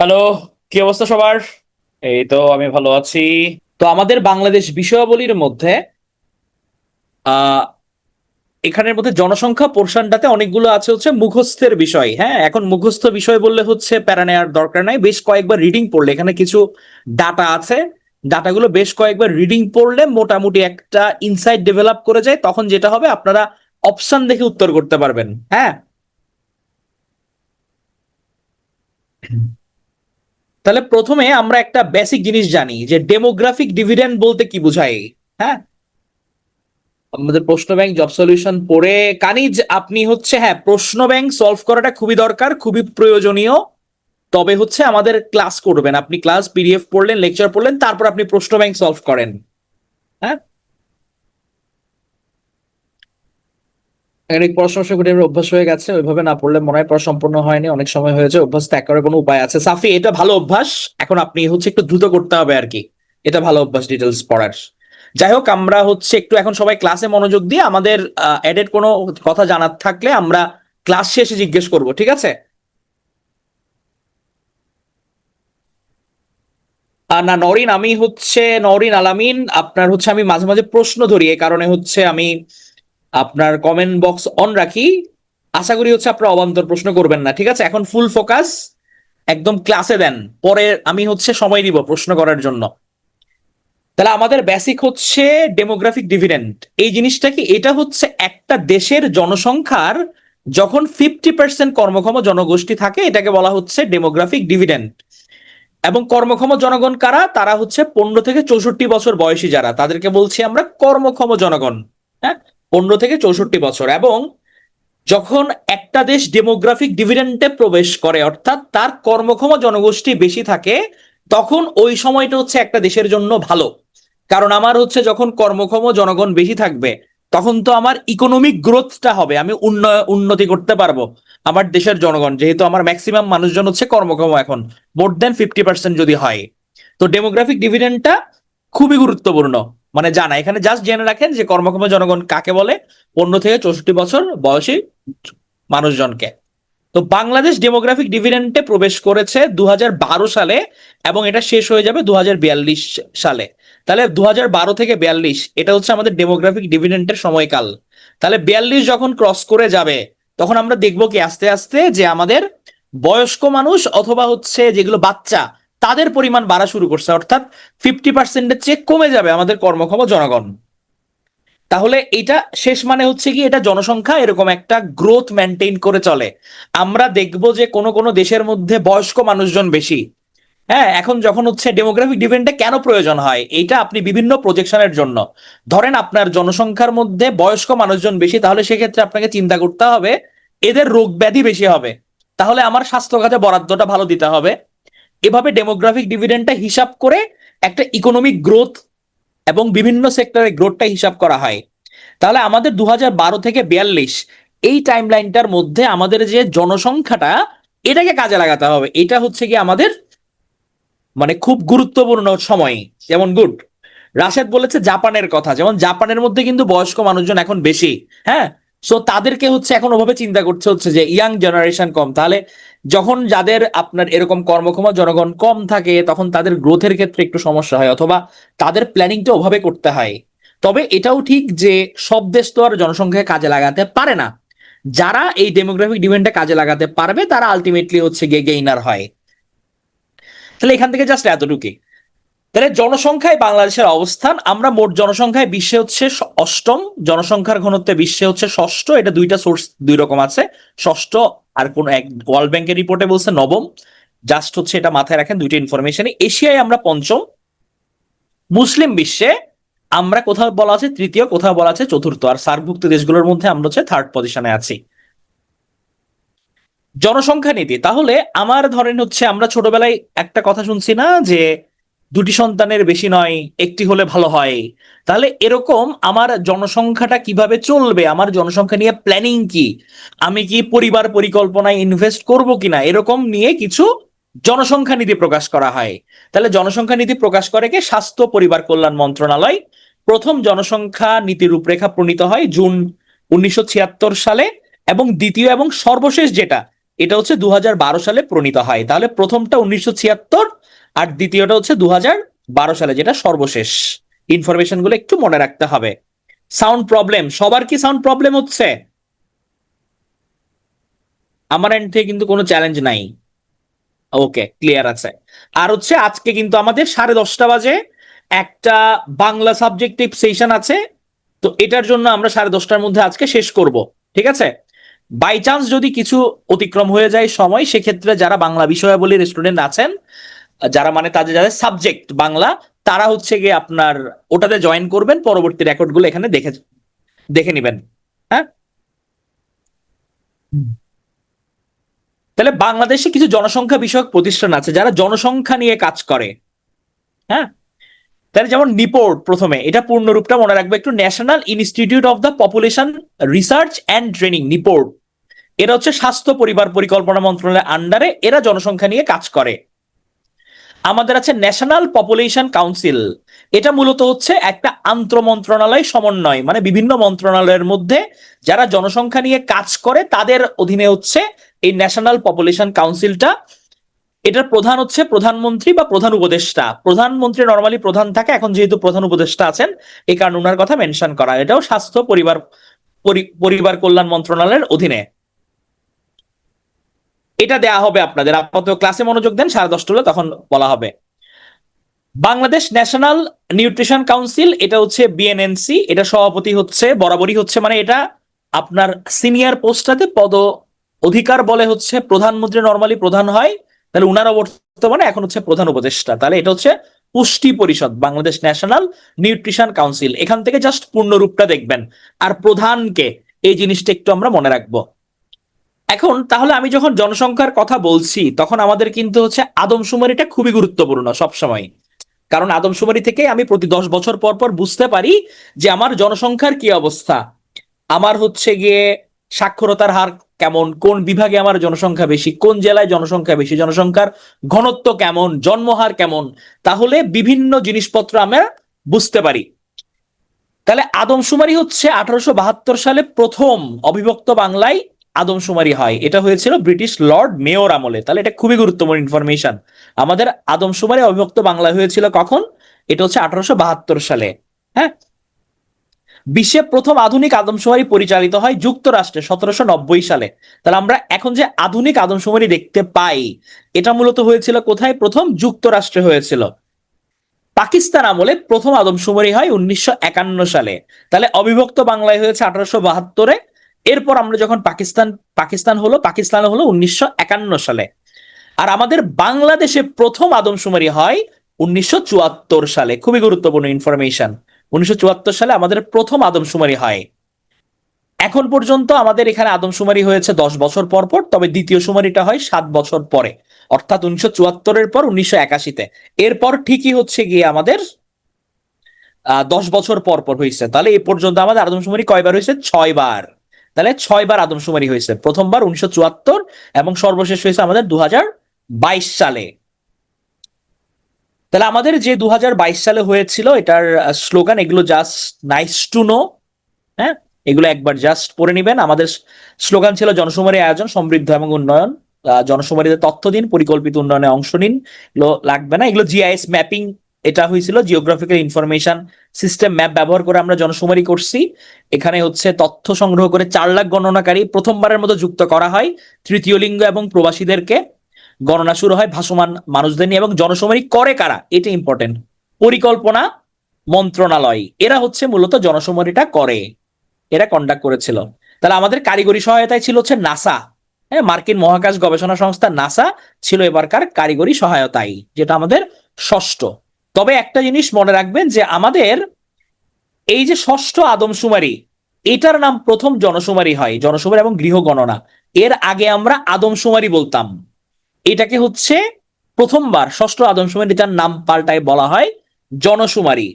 Hello, কি অবস্থা সবার? এই তো আমি ভালো আছি। তো আমাদের বাংলাদেশ বিষয়াবলীর মধ্যে আহ এখানের মধ্যে জনসংখ্যা পোর্শনটাতে অনেকগুলো আছে হচ্ছে মুখস্থের বিষয়। হ্যাঁ, এখন মুখস্থ বিষয় বললে হচ্ছে প্যারা নেওয়ার দরকার নাই, বেশ কয়েকবার রিডিং পড়লে এখানে কিছু ডাটা আছে। ডাটাগুলো বেশ কয়েকবার রিডিং পড়লে মোটামুটি একটা ইনসাইট ডেভেলপ করে যায়, তখন যেটা হবে আপনারা অপশন দেখে উত্তর করতে পারবেন। হ্যাঁ, তাহলে প্রথমে আমরা একটা বেসিক জিনিস জানি যে ডেমোগ্রাফিক ডিভিডেন্ড বলতে কি বোঝায়। হ্যাঁ, আমাদের প্রশ্ন ব্যাংক জব সলিউশন পড়ে কানিজ আপনি হচ্ছে, হ্যাঁ, প্রশ্ন ব্যাংক সলভ করাটা খুবই দরকার, খুবই প্রয়োজনীয়। তবে হচ্ছে আমাদের ক্লাস করবেন, আপনি ক্লাস পিডিএফ পড়লেন, লেকচার পড়লেন, তারপর আপনি প্রশ্ন ব্যাংক সলভ করেন। হ্যাঁ, অনেক পড়াশোনার সঙ্গে এবার অভ্যাস হয়ে গেছে, ওইভাবে না পড়লে মনে হয় পড়া সম্পূর্ণ হয়নি, অনেক সময় হয়েছে, অভ্যাস ত্যাগ করার কোনো উপায় আছে? সাফি, এটা ভালো অভ্যাস। এখন আপনি হচ্ছে একটু দ্রুত করতে হবে আর কি। এটা ভালো অভ্যাস ডিটেলস পড়ার। যাই হোক, আমরা হচ্ছে একটু এখন সবাই ক্লাসে মনোযোগ দিয়ে আমাদের এডেড কোনো কথা জানার থাকলে আমরা ক্লাস শেষে জিজ্ঞেস করব, ঠিক আছে? না নরিন, আমি হচ্ছে নরিন আলামিন। আপনার হচ্ছে আমি মাঝে মাঝে প্রশ্ন ধরি, এই কারণে হচ্ছে আমি আপনার কমেন্ট বক্স অন রাখি। আশা করি হচ্ছে আপনারা অবান্তর প্রশ্ন করবেন না, ঠিক আছে? এখন ফুল ফোকাস একদম ক্লাসে দেন, পরে আমি হচ্ছে সময় দিব প্রশ্ন করার জন্য। তাহলে আমাদের বেসিক হচ্ছে ডেমোগ্রাফিক ডিভিডেন্ড। এই জিনিসটা কি? এটা হচ্ছে একটা দেশের জনসংখ্যার যখন 50% কর্মক্ষম জনগোষ্ঠী থাকে, এটাকে বলা হচ্ছে ডেমোগ্রাফিক ডিভিডেন্ড। এবং কর্মক্ষম জনগণ কারা? তারা হচ্ছে 15 থেকে 64 বছর বয়সী, যারা তাদেরকে বলছি আমরা কর্মক্ষম জনগণ। হ্যাঁ, 15 থেকে 64 বছর। এবং যখন একটা দেশ ডেমোগ্রাফিক ডিভিডেন্ডে প্রবেশ করে, অর্থাৎ তার কর্মক্ষম জনগোষ্ঠী বেশি থাকে, তখন ওই সময়টা হচ্ছে একটা দেশের জন্য ভালো। কারণ আমার হচ্ছে যখন কর্মক্ষম জনগণ বেশি থাকবে, তখন তো আমার ইকোনমিক গ্রোথটা হবে, আমি উন্নতি করতে পারবো। আমার দেশের জনগণ যেহেতু আমার ম্যাক্সিমাম মানুষজন হচ্ছে কর্মক্ষম, এখন মোর দেন 50% যদি হয়, তো ডেমোগ্রাফিক ডিভিডেন্ডটা খুবই গুরুত্বপূর্ণ। মানে জানা, এখানে জাস্ট জেনে রাখেন যে কর্মক্ষম জনগণ কাকে বলে, 15 থেকে 64 বছর বয়সী মানুষজনকে। তো বাংলাদেশ ডেমোগ্রাফিক ডিভিডেন্ডে প্রবেশ করেছে 2012 সালে, এবং এটা শেষ হয়ে যাবে 2042 সালে। তাহলে 2012 থেকে 42 এটা হচ্ছে আমাদের ডেমোগ্রাফিক ডিভিডেন্ডের সময়কাল। তাহলে 42 যখন ক্রস করে যাবে, তখন আমরা দেখবো কি আস্তে আস্তে যে আমাদের বয়স্ক মানুষ অথবা হচ্ছে যেগুলো বাচ্চা, তাদের পরিমাণ বাড়া শুরু করছে, অর্থাৎ 50%-এর চেয়ে কমে যাবে আমাদের কর্মক্ষম জনগণ। তাহলে এটা শেষ মানে হচ্ছে কি, এটা জনসংখ্যা এরকম একটা গ্রোথ মেনটেন করে চলে। আমরা দেখব যে কোন কোন দেশের মধ্যে বয়স্ক মানুষজন বেশি। হ্যাঁ, এখন যখন হচ্ছে ডেমোগ্রাফিক ডিভিডেন্ডটা কেন প্রয়োজন হয়, এটা আপনি বিভিন্ন প্রজেকশনের জন্য ধরেন, আপনার জনসংখ্যার মধ্যে বয়স্ক মানুষজন বেশি, তাহলে সেক্ষেত্রে আপনাকে চিন্তা করতে হবে এদের রোগ ব্যাধি বেশি হবে, তাহলে আমার স্বাস্থ্য খাতে বরাদ্দটা ভালো দিতে হবে। এভাবে ডেমোগ্রাফিক ডিভিডেন্ডটা হিসাব করে একটা ইকোনমিক গ্রোথ এবং বিভিন্ন সেক্টরে গ্রোথটা হিসাব করা হয়। তাহলে আমাদের 2012 থেকে 42 এই টাইম লাইনটার মধ্যে আমাদের যে জনসংখ্যাটা, এটাকে কাজে লাগাতে হবে। এটা হচ্ছে কি আমাদের মানে খুব গুরুত্বপূর্ণ সময়। যেমন গুড, রাশেদ বলেছে জাপানের কথা, যেমন জাপানের মধ্যে কিন্তু বয়স্ক মানুষজন এখন বেশি। হ্যাঁ, সো তাদেরকে হচ্ছে এখন ওভাবে চিন্তা করতে হচ্ছে যে ইয়াং জেনারেশন কম, তাহলে যখন যাদের আপনার এরকম কর্মক্ষম জনগণ কম থাকে, তখন তাদের গ্রোথের ক্ষেত্রে একটু সমস্যা হয়, অথবা তাদের প্ল্যানিংটা ওভাবে করতে হয়। তবে এটাও ঠিক যে সব দেশ তো আর জনসংখ্যা কাজে লাগাতে পারে না। যারা এই ডেমোগ্রাফিক ডিমান্ডটা কাজে লাগাতে পারবে, তারা আলটিমেটলি হচ্ছে গিয়ে গেইনার হয়। তাহলে এখান থেকে জাস্ট এতটুকুই। তাহলে জনসংখ্যায় বাংলাদেশের অবস্থান, আমরা মোট জনসংখ্যায় বিশ্বে হচ্ছে অষ্টম, জনসংখ্যার ঘনত্বে বিশ্বে হচ্ছে ষষ্ঠ। এটা দুইটা সোর্স, দুই রকম আছে, ষষ্ঠ আর কোন এক ওয়ার্ল্ড ব্যাংকের রিপোর্টে বলছে নবম। জাস্ট হচ্ছে এটা মাথায় রাখেন, দুইটা ইনফরমেশন। এশিয়ায় আমরা পঞ্চম, মুসলিম বিশ্বে আমরা কোথাও বলা আছে তৃতীয়, কোথাও বলা আছে চতুর্থ, আর সার্কভুক্ত দেশগুলোর মধ্যে আমরা হচ্ছে থার্ড পজিশনে আছি। জনসংখ্যা নীতি, তাহলে আমার ধরেন হচ্ছে আমরা ছোটবেলায় একটা কথা শুনছি না যে দুটি সন্তানের বেশি নয়, একটি হলে ভালো হয়। তাহলে এরকম আমার জনসংখ্যাটা কিভাবে চলবে, আমার জনসংখ্যা নিয়ে প্ল্যানিং কি, আমি কি পরিবার পরিকল্পনায় ইনভেস্ট করব কিনা, এরকম নিয়ে কিছু জনসংখ্যা নীতি প্রকাশ করা হয়। তাহলে জনসংখ্যা নীতি প্রকাশ করে কে? স্বাস্থ্য পরিবার কল্যাণ মন্ত্রণালয়। প্রথম জনসংখ্যা নীতি রূপরেখা প্রণীত হয় জুন 1976 সালে, এবং দ্বিতীয় এবং সর্বশেষ যেটা এটা হচ্ছে 2012 সালে প্রণীত হয়। তাহলে প্রথমটা 1976 আর দ্বিতীয়টা হচ্ছে 2012 সালে, যেটা সর্বশেষ। ইনফরমেশন গুলো একটু মনে রাখতে হবে। সাউন্ড প্রবলেম, সবার কি সাউন্ড প্রবলেম হচ্ছে? আমার এন্ড থেকে কিন্তু কোনো চ্যালেঞ্জ নাই। ওকে, ক্লিয়ার আছে। আর হচ্ছে আজকে কিন্তু আমাদের 10:30 বাজে একটা বাংলা সাবজেক্টিভ সেশন আছে। তো এটার জন্য আমরা 10:30টার মধ্যে আজকে শেষ করব। ঠিক আছে? বাই চান্স যদি কিছু অতিক্রম হয়ে যায় সময়, সেক্ষেত্রে যারা বাংলা বিষয়াবলীর স্টুডেন্ট আছেন, যারা মানে তাদের যাদের সাবজেক্ট বাংলা, তারা হচ্ছে গিয়ে আপনার ওটাতে জয়েন করবেন, পরবর্তী রেকর্ডগুলো এখানে দেখে দেখে নেবেন। হ্যাঁ, তাহলে বাংলাদেশে কিছু জনসংখ্যা বিষয়ক প্রতিষ্ঠান আছে যারা জনসংখ্যা নিয়ে কাজ করে। হ্যাঁ, তাহলে যেমন নিপোর্ট, প্রথমে এটা পূর্ণরূপটা মনে রাখবে একটু, national institute of the population research and training, নিপোর্ট। এরা হচ্ছে স্বাস্থ্য পরিবার পরিকল্পনা মন্ত্রণালয়ের আন্ডারে, এরা জনসংখ্যা নিয়ে কাজ করে। আমাদের আছে ন্যাশনাল পপুলেশন কাউন্সিল। এটা মূলত হচ্ছে একটা আন্তঃ মন্ত্রণালয় সমন্বয়, মানে বিভিন্ন মন্ত্রণালয়ের মধ্যে যারা জনসংখ্যা নিয়ে কাজ করে তাদের অধীনে হচ্ছে এই ন্যাশনাল পপুলেশন কাউন্সিলটা। এটার প্রধান হচ্ছে প্রধানমন্ত্রী বা প্রধান উপদেষ্টা। প্রধানমন্ত্রী নর্মালি প্রধান থাকে, এখন যেহেতু প্রধান উপদেষ্টা আছেন এই কারণে ওনার কথা মেনশন করা। এটাও স্বাস্থ্য পরিবার পরিবার কল্যাণ মন্ত্রণালয়ের অধীনে। এটা দেয়া হবে আপনাদের, আপাতত ক্লাসে মনোযোগ দেন, 10:30 হলে তখন বলা হবে। বাংলাদেশ ন্যাশনাল নিউট্রিশন কাউন্সিল, এটা হচ্ছে বিএনএনসি। এটা সভাপতি হচ্ছে বরাবরই হচ্ছে, মানে এটা আপনার সিনিয়র পোস্টটাতে পদ অধিকার বলে হচ্ছে প্রধানমন্ত্রী নর্মালি প্রধান হয়, তাহলে উনারা বর্তমানে এখন হচ্ছে প্রধান উপদেষ্টা। তাহলে এটা হচ্ছে পুষ্টি পরিষদ, বাংলাদেশ ন্যাশনাল নিউট্রিশন কাউন্সিল। এখান থেকে জাস্ট পূর্ণরূপটা দেখবেন, আর প্রধানকে, এই জিনিসটা একটু আমরা মনে রাখবো। এখন তাহলে আমি যখন জনসংখ্যার কথা বলছি, তখন আমাদের কিন্তু হচ্ছে আদমশুমারিটা খুবই গুরুত্বপূর্ণ সবসময়। কারণ আদমশুমারি থেকে আমি প্রতি 10 বছর পর পর বুঝতে পারি যে আমার জনসংখ্যার কি অবস্থা, আমার হচ্ছে গিয়ে সাক্ষরতার হার কেমন, কোন বিভাগে আমার জনসংখ্যা বেশি, কোন জেলায় জনসংখ্যা বেশি, জনসংখ্যার ঘনত্ব কেমন, জন্মহার কেমন, তাহলে বিভিন্ন জিনিসপত্র আমরা বুঝতে পারি। তাহলে আদমশুমারি হচ্ছে 1872 সালে প্রথম অবিভক্ত বাংলায় আদমশুমারি হয়। এটা হয়েছিল ব্রিটিশ লর্ড মেয়র আমলে। তাহলে এটা খুবই গুরুত্বপূর্ণ ইনফরমেশন। আমাদের আদমশুমারি অবিভক্ত বাংলায় হয়েছিল কখন? এটা হচ্ছে 1872 সালে। হ্যাঁ, বিশ্বে প্রথম আধুনিক আদমশুমারি পরিচালিত হয় যুক্তরাষ্ট্রে 1790 সালে। তাহলে আমরা এখন যে আধুনিক আদমশুমারি দেখতে পাই, এটা মূলত হয়েছিল কোথায়? প্রথম যুক্তরাষ্ট্রে হয়েছিল। পাকিস্তান আমলে প্রথম আদমশুমারি হয় 1951 সালে। তাহলে অবিভক্ত বাংলায় হয়েছে 1872-এ। এরপর আমরা যখন পাকিস্তান পাকিস্তান হলো 1951 সালে। আর আমাদের বাংলাদেশে প্রথম আদমশুমারি হয় 1974 সালে। খুবই গুরুত্বপূর্ণ ইনফরমেশন। 1974 সালে আমাদের প্রথম আদমশুমারি হয়। এখন পর্যন্ত আমাদের এখানে আদমশুমারি হয়েছে 10 বছর পর পর, তবে দ্বিতীয় শুমারিটা হয় 7 বছর পরে, অর্থাৎ 1974-এর পর 1981-তে। এরপর ঠিকই হচ্ছে গিয়ে আমাদের 10 বছর পর পর হয়েছে। তাহলে এ পর্যন্ত আমাদের আদমশুমারি কয়বার হয়েছে? 6বার। তাহলে 6বার আদমশুমারি হয়েছে, প্রথমবার 1974 এবং সর্বশেষ হয়েছে আমাদের 2022 সালে। তাহলে আমাদের যে 2022 সালে হয়েছিল, এটার স্লোগান, এগুলো জাস্ট নাইস টু নো। হ্যাঁ, এগুলো একবার জাস্ট পড়ে নিবেন। আমাদের স্লোগান ছিল জনশুমারি আয়োজন, সমৃদ্ধ এবং উন্নয়ন। জনশুমারিতে তথ্য দিন, পরিকল্পিত উন্নয়নে অংশ নিন। এগুলো লাগবে না। এগুলো জিআইএস ম্যাপিং, এটা হয়েছিল জিওগ্রাফিক্যাল ইনফরমেশন সিস্টেম ম্যাপ ব্যবহার করে আমরা জনশুমারি করছি। এখানে হচ্ছে তথ্য সংগ্রহ করে 4 লাখ গণনাকারী প্রথমবারের মতো যুক্ত করা হয়। তৃতীয় লিঙ্গ এবং প্রবাসীদেরকে। গণনা শুরু হয় ভাসমান মানুষদের নিয়ে, এবং জনশুমারি করে কারা, এটা ইম্পর্টেন্ট। পরিকল্পনা মন্ত্রণালয়, এরা হচ্ছে মূলত জনশুমারিটা করে, এরা কন্ডাক্ট করেছিল। তাহলে আমাদের কারিগরি সহায়তায় ছিল হচ্ছে নাসা। হ্যাঁ, মার্কিন মহাকাশ গবেষণা সংস্থা নাসা ছিল এবারকার কারিগরি সহায়তায়, যেটা আমাদের ষষ্ঠ। তবে একটা জিনিস মনে রাখবেন যে আমাদের এই যে ষষ্ঠ আদমশুমারি, এটার নাম প্রথম জনশুমারি হয়, জনশুমারি এবং গৃহ গণনা। এর আগে আমরা আদমশুমারি বলতাম। এটাকে হচ্ছে প্রথমবার ষষ্ঠ আদমশুমারি, এটার নাম পাল্টায় বলা হয় জনশুমারি।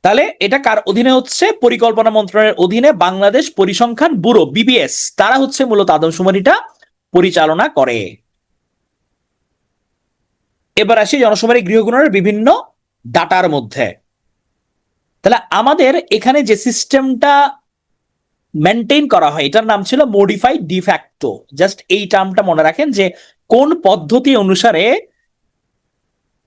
তাহলে এটা কার অধীনে হচ্ছে? পরিকল্পনা মন্ত্রণালয়ের অধীনে বাংলাদেশ পরিসংখ্যান ব্যুরো, বিবিএস, তারা হচ্ছে মূলত আদমশুমারিটা পরিচালনা করে। এবার আসি জনশুমারি গৃহগণনার বিভিন্ন ডাটার মধ্যে। তাহলে আমাদের এখানে যে সিস্টেমটা মেনটেন করা হয়, এটার নাম ছিল মডিফাইড ডিফ্যাক্টো। জাস্ট এই টার্মটা মনে রাখেন যে কোন পদ্ধতি অনুসারে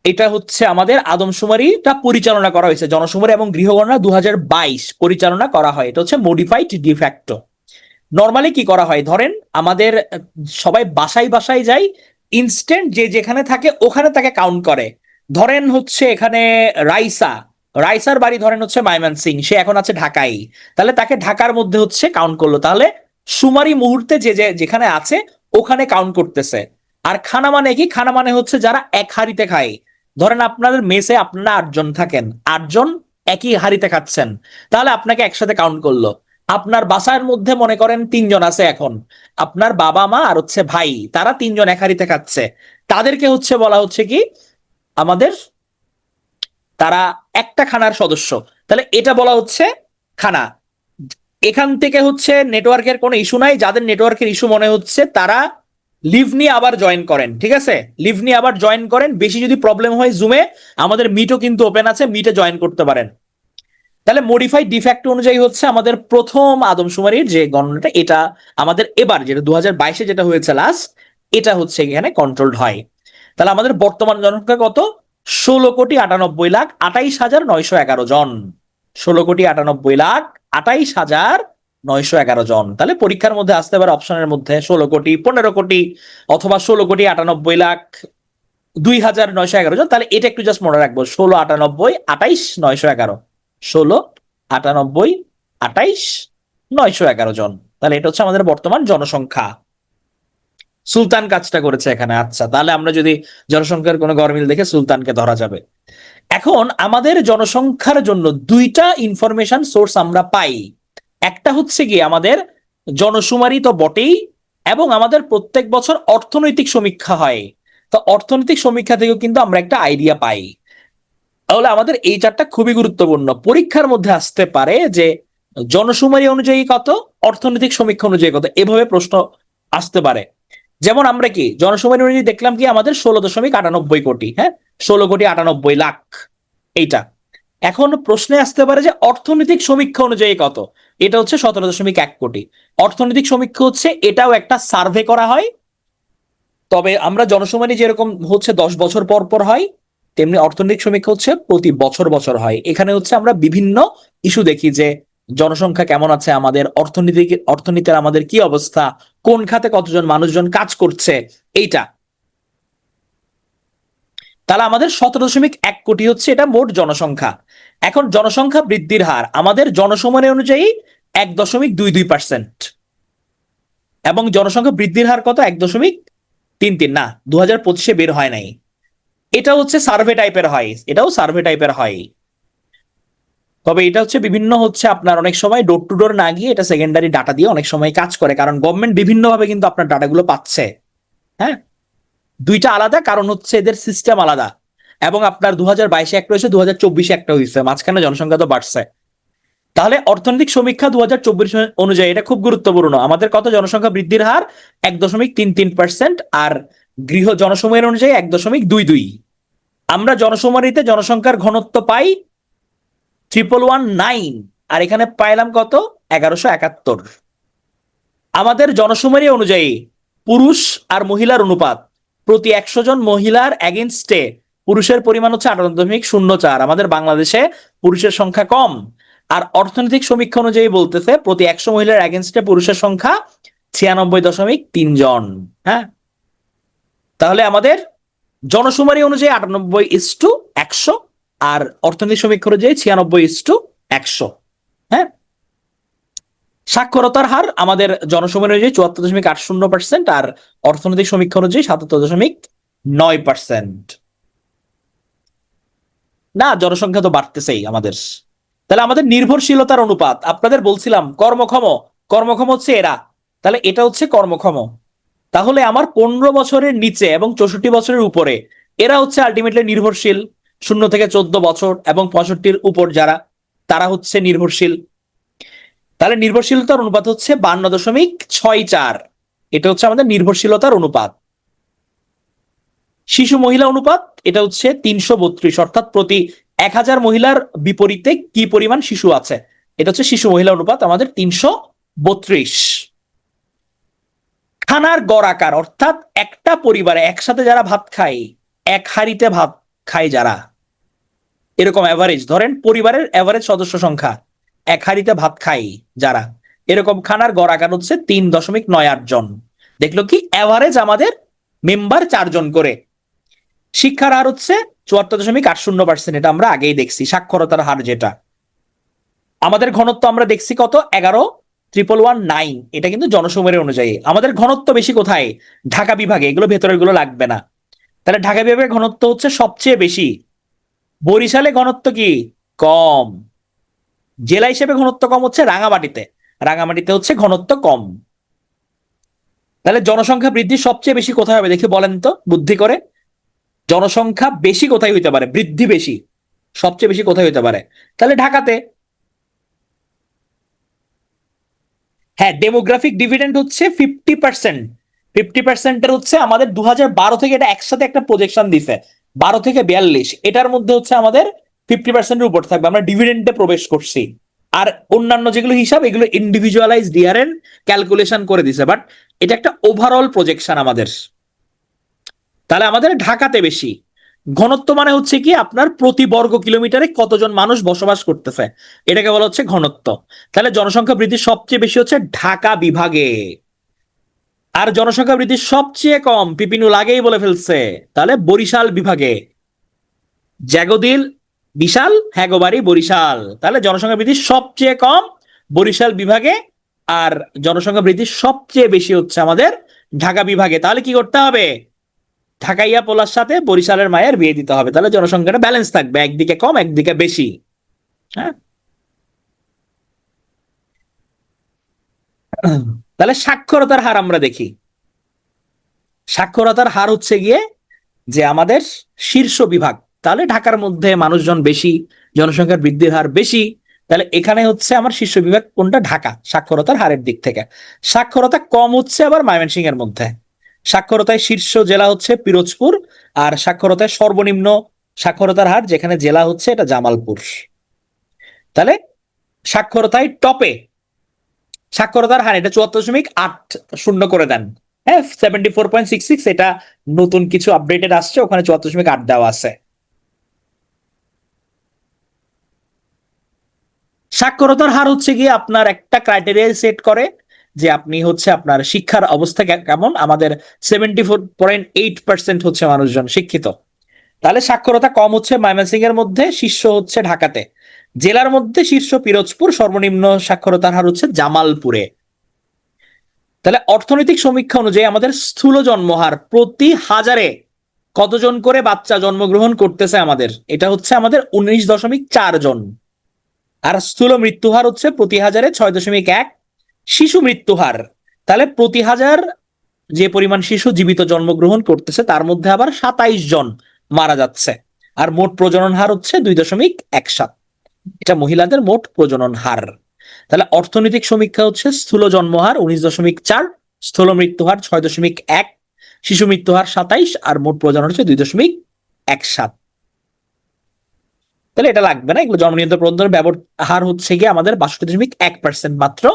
এটা হচ্ছে আমাদের আদমশুমারিটা পরিচালনা করা হয়েছে, জনশুমারি এবং গৃহগণনা 2022 পরিচালনা করা হয়, এটা হচ্ছে মডিফাইড ডিফ্যাক্টো। নর্মালি কি করা হয়, ধরেন আমাদের সবাই বাসায় বাসায় যায়, ইনস্ট্যান্ট যে যেখানে থাকে ওখানে তাকে কাউন্ট করে। ধরেন হচ্ছে এখানে রাইসা, রাইসার বাড়ি ধরেন হচ্ছে ময়মনসিং, সে এখন আছে ঢাকায়, তাহলে তাকে ঢাকার মধ্যে হচ্ছে কাউন্ট করলো, তাহলে সুমারি মুহূর্তে যে যে যেখানে আছে ওখানে কাউন্ট করতেছে। আর খানা মানে কি, খানা মানে হচ্ছে যারা এক হাঁড়িতে খায়। ধরেন আপনাদের মেসে আপনারা 8 জন থাকেন, 8 জন একই হাঁড়িতে খাচ্ছেন, তাহলে আপনাকে একসাথে কাউন্ট করলো। আপনার বাসার মধ্যে মনে করেন 3 জন আছে, এখন আপনার বাবা মা আর হচ্ছে ভাই, তারা 3 জন এক হাঁড়িতে খাচ্ছে, তাদেরকে হচ্ছে বলা হচ্ছে কি আমাদের, তারা একটা খানার সদস্য, তাহলে এটা বলা হচ্ছে খানা। এখান থেকে হচ্ছে নেটওয়ার্কের কোনো ইস্যু নাই, যাদের নেটওয়ার্কের ইস্যু মনে হচ্ছে তারা লিভ নিয়ে আবার জয়েন করেন, ঠিক আছে, লিভ নিয়ে আবার জয়েন করেন। বেশি যদি প্রবলেম হয় জুমে, আমাদের মিটও কিন্তু ওপেন আছে, মিটে জয়েন করতে পারেন। তাহলে মডিফাইড ডিফ্যাক্ট অনুযায়ী হচ্ছে আমাদের প্রথম আদমশুমারির যে গণনাটা, এটা আমাদের এবার যেটা 2022-এ যেটা হয়েছে লাস্ট, এটা হচ্ছে এখানে কন্ট্রোলড হয়। তাহলে আমাদের বর্তমান জনসংখ্যা কত, 16,98,28,911 জন। 16,98,28,911 জন। তাহলে পরীক্ষার মধ্যে আসতে পারে অপশনের মধ্যে 16 কোটি, 15 কোটি, অথবা 16,98,02,911 জন। তাহলে এটা একটু জাস্ট মনে রাখবো, 16,98,28,911, 16,98,28,911 জন। তাহলে এটা হচ্ছে আমাদের বর্তমান জনসংখ্যা। সুলতান কাজটা করেছে এখানে, আচ্ছা, তাহলে আমরা যদি জনসংখ্যার কোনো গরমিল দেখে সুলতানকে ধরা যাবে। এখন আমাদের জনসংখ্যার জন্য দুইটা ইনফরমেশন সোর্স আমরা পাই, একটা হচ্ছে কি আমাদের জনশুমারি তো বটেই, এবং আমাদের প্রত্যেক বছর অর্থনৈতিক সমীক্ষা হয়। তো অর্থনৈতিক সমীক্ষা থেকেও কিন্তু আমরা একটা আইডিয়া পাই। তাহলে আমাদের এই চারটা খুবই গুরুত্বপূর্ণ, পরীক্ষার মধ্যে আসতে পারে যে জনশুমারি অনুযায়ী কত, অর্থনৈতিক সমীক্ষা অনুযায়ী কত, এভাবে প্রশ্ন আসতে পারে। যেমন আমরা কি জনশুমারি অনুযায়ী দেখলাম কি আমাদের 16,98,কোটি, হ্যাঁ, 16,98,00,000 এইটা। এখন প্রশ্নে আসতে পারে যে অর্থনৈতিক সমীক্ষা অনুযায়ী কত, এটা হচ্ছে 17,1 কোটি। অর্থনৈতিক সমীক্ষা হচ্ছে এটাও একটা সার্ভে করা হয়, তবে আমরা জনশুমারি যেরকম হচ্ছে 10 বছর পর পর হয়, তেমনি অর্থনৈতিক সমীক্ষা হচ্ছে প্রতি বছর বছর হয়। এখানে হচ্ছে আমরা বিভিন্ন ইস্যু দেখি যে জনসংখ্যা কেমন আছে আমাদের, অর্থনীতির আমাদের কি অবস্থা, কোন খাতে কতজন মানুষজন কাজ করছে, এইটা। তাহলে আমাদের 17,1 কোটি হচ্ছে এটা মোট জনসংখ্যা। এখন জনসংখ্যা বৃদ্ধির হার আমাদের জনসময় অনুযায়ী 1.22%, এবং জনসংখ্যা বৃদ্ধির হার কত, 1.33, না 2025-এ বের হয় নাই, এটা হচ্ছে সার্ভে টাইপের হয়, এটাও সার্ভে টাইপের হয়। তবে এটা হচ্ছে বিভিন্ন হচ্ছে আপনার অনেক সময় ডোর টু ডোর না গিয়ে এটা সেকেন্ডারি ডাটা দিয়ে অনেক সময় কাজ করে, কারণ গভর্নমেন্ট বিভিন্ন ভাবে কিন্তু আপনার ডাটাগুলো পাচ্ছে। হ্যাঁ, দুইটা আলাদা, কারণ হচ্ছে এদের সিস্টেম আলাদা। এবং আপনার 2022-এ একটা হয়েছে, 2024-এ একটা হয়েছে, মাঝখানে জনসংখ্যা তো বাড়ছে। তাহলে অর্থনৈতিক সমীক্ষা 2024 অনুযায়ী এটা খুব গুরুত্বপূর্ণ, আমাদের কত জনসংখ্যা বৃদ্ধির হার 1.33%, আর গৃহ জনসময়ের অনুযায়ী 1.22। আমরা জনশুমারিতে জনসংখ্যার ঘনত্ব পাই 1,119, আর এখানে পাইলাম কত, 1171। আমাদের জনশুমারি অনুযায়ী পুরুষ আর মহিলার অনুপাত, প্রতি 100 জন মহিলার এগেনস্টে পুরুষের পরিমাণ হচ্ছে 18.04। আমাদের বাংলাদেশে পুরুষের সংখ্যা কম, আর অর্থনৈতিক সমীক্ষা অনুযায়ী বলতেছে প্রতি 100 মহিলার এগেনস্টে পুরুষের সংখ্যা 96.3 জন। হ্যাঁ, তাহলে আমাদের জনশুমারি অনুযায়ী 98:100, আর অর্থনৈতিক সমীক্ষা অনুযায়ী 96:100। হ্যাঁ, সাক্ষরতার হার আমাদের জনসময় অনুযায়ী 74.80%, আর অর্থনৈতিক সমীক্ষা অনুযায়ী 77.9%। না, জনসংখ্যা তো বাড়তেছেই আমাদের। তাহলে আমাদের নির্ভরশীলতার অনুপাত, আপনাদের বলছিলাম কর্মক্ষম, কর্মক্ষম হচ্ছে এরা, তাহলে এটা হচ্ছে কর্মক্ষম। তাহলে আমার 15 বছরের নিচে এবং 64 বছরের উপরে, এরা হচ্ছে আলটিমেটলি নির্ভরশীল। 0 থেকে 14 বছর এবং 65-র উপর যারা, তারা হচ্ছে নির্ভরশীল। তাহলে নির্ভরশীলতার অনুপাত হচ্ছে 52.64, এটা হচ্ছে আমাদের নির্ভরশীলতার অনুপাত। শিশু মহিলা অনুপাত এটা হচ্ছে 332, অর্থাৎ প্রতি 1,000 মহিলার বিপরীতে কি পরিমাণ শিশু আছে, এটা হচ্ছে শিশু মহিলা অনুপাত আমাদের 32। খানার গড় আকার, অর্থাৎ একটা পরিবারে একসাথে যারা ভাত খায়, এক হাঁড়িতে ভাত খায় যারা, এরকম অ্যাভারেজ ধরেন পরিবারের অ্যাভারেজ সদস্য সংখ্যা, এক হাঁড়িতে ভাত খায় যারা, এরকম খানার গড় আকার হচ্ছে 3.98 জন। দেখলো কি অ্যাভারেজ আমাদের মেম্বার 4 জন করে। শিক্ষার হার হচ্ছে 74.80%, এটা আমরা আগেই দেখছি। সাক্ষরতার হার যেটা, আমাদের ঘনত্ব আমরা দেখছি কত, 11,119, এটা কিন্তু জনসমুদ্রের অনুযায়ী। আমাদের ঘনত্ব বেশি কোথায়, ঢাকা বিভাগে, এগুলো ভেতরের গুলো লাগবে না। তাহলে ঢাকা বিভাগের ঘনত্ব হচ্ছে সবচেয়ে বেশি। বরিশালে ঘনত্ব কি, কম। জেলা হিসেবে ঘনত্ব কম হচ্ছে রাঙামাটিতে, রাঙামাটিতে হচ্ছে ঘনত্ব কম। তাহলে জনসংখ্যা বৃদ্ধি সবচেয়ে বেশি কোথায় হবে দেখি বলেন তো বুদ্ধি করে। জনসংখ্যা বেশি কোথায় হইতে পারে, বৃদ্ধি বেশি সবচেয়ে বেশি কোথায় হইতে পারে, তাহলে ঢাকাতে। হ্যাঁ, ডেমোগ্রাফিক ডিভিডেন্ড হচ্ছে 50%। 50%-এর হচ্ছে আমাদের 2012 থেকে এটা একসাথে একটা প্রজেকশন দিছে, 12 থেকে 42, এটার মধ্যে হচ্ছে আমাদের 50%-এর উপর থাকবে। আমরা ডিভিডেন্ডে প্রবেশ করছি। আর অন্যান্য যেগুলো হিসাব, এগুলো ইন্ডিভিজুয়ালাইজ ডিআরএন ক্যালকুলেশন করে দিছে, বাট এটা একটা ওভারঅল প্রজেকশন আমাদের। তাহলে আমাদের ঢাকাতে বেশি ঘনত্ব, মানে হচ্ছে কি আপনার প্রতি বর্গ কিলোমিটারে কতজন মানুষ বসবাস করতেছে, এটাকে বলা হচ্ছে ঘনত্ব। তাহলে জনসংখ্যা বৃদ্ধি সবচেয়ে বেশি হচ্ছে ঢাকা বিভাগে। আর জনসংখ্যা বৃদ্ধি সবচেয়ে কম, পিপিনুল আগেই বলে ফেলছে, তাহলে বরিশাল বিভাগে। জ্যাগোদিল বিশাল, হ্যাগোবাড়ি বরিশাল, তাহলে জনসংখ্যা বৃদ্ধি সবচেয়ে কম বরিশাল বিভাগে। আর জনসংখ্যা বৃদ্ধি সবচেয়ে বেশি হচ্ছে আমাদের ঢাকা বিভাগে। তাহলে কি করতে হবে, ঢাকাইয়া পোলার সাথে বরিশালের মায়ের বিয়ে দিতে হবে, তাহলে জনসংখ্যাটা ব্যালেন্স থাকবে, একদিকে কম একদিকে বেশি। হ্যাঁ, তাহলে সাক্ষরতার হার আমরা দেখি। সাক্ষরতার হার হচ্ছে গিয়ে যে আমাদের শীর্ষ বিভাগ, তাহলে ঢাকার মধ্যে মানুষজন বেশি, জনসংখ্যার বৃদ্ধির হার বেশি, তাহলে এখানে হচ্ছে আমার শীর্ষ বিভাগ কোনটা, ঢাকা, সাক্ষরতার হারের দিক থেকে। সাক্ষরতা কম হচ্ছে আবার ময়মনসিংহ এর মধ্যে। সাক্ষরতায় শীর্ষ জেলা হচ্ছে পিরোজপুর, আর সাক্ষরতায় সর্বনিম্ন সাক্ষরতার হার যেখানে জেলা হচ্ছে এটা জামালপুর। তাহলে সাক্ষরতায় টপে সাক্ষরতার হার এটা 74.80 করে দেন। হ্যাঁ, 74.66, এটা নতুন কিছু আপডেটেড আসছে, ওখানে 74.8 দেওয়া আছে। সাক্ষরতার হার হচ্ছে গিয়ে আপনার একটা ক্রাইটেরিয়া সেট করে যে আপনি হচ্ছে আপনার শিক্ষার অবস্থা কেমন। আমাদের 74.8% হচ্ছে মানুষজন শিক্ষিত। তাহলে সাক্ষরতা কম হচ্ছে ময়মনসিংহ এর মধ্যে, শীর্ষ হচ্ছে ঢাকাতে। জেলার মধ্যে শীর্ষ পিরোজপুর, সর্বনিম্ন সাক্ষরতার হার হচ্ছে জামালপুরে। তাহলে অর্থনৈতিক সমীক্ষা অনুযায়ী আমাদের স্থূল জন্মহার প্রতি হাজারে কতজন করে বাচ্চা জন্মগ্রহণ করতেছে আমাদের, এটা হচ্ছে আমাদের 19.4 জন। আর স্থূল মৃত্যুহার হচ্ছে প্রতি হাজারে 6.1। শিশু মৃত্যুহার, তাহলে প্রতি হাজার যে পরিমাণ শিশু জীবিত জন্মগ্রহণ করতেছে তার মধ্যে আবার 27 জন মারা যাচ্ছে। আর মোট প্রজনন হার হচ্ছে 2.17, এটা মহিলাদের মোট প্রজনন হার। তাহলে অর্থনৈতিক সমীক্ষা হচ্ছে স্থূল জন্মহার 19.4, স্থূল মৃত্যুহার 6.1, শিশু মৃত্যুহার 27, আর মোট প্রজনন হচ্ছে 2.17। তাহলে এটা লাগবে না, এগুলো জন্ম নিয়ন্ত্রণ পদ্ধতির ব্যবহার হচ্ছে গিয়ে আমাদের 62.1% মাত্র।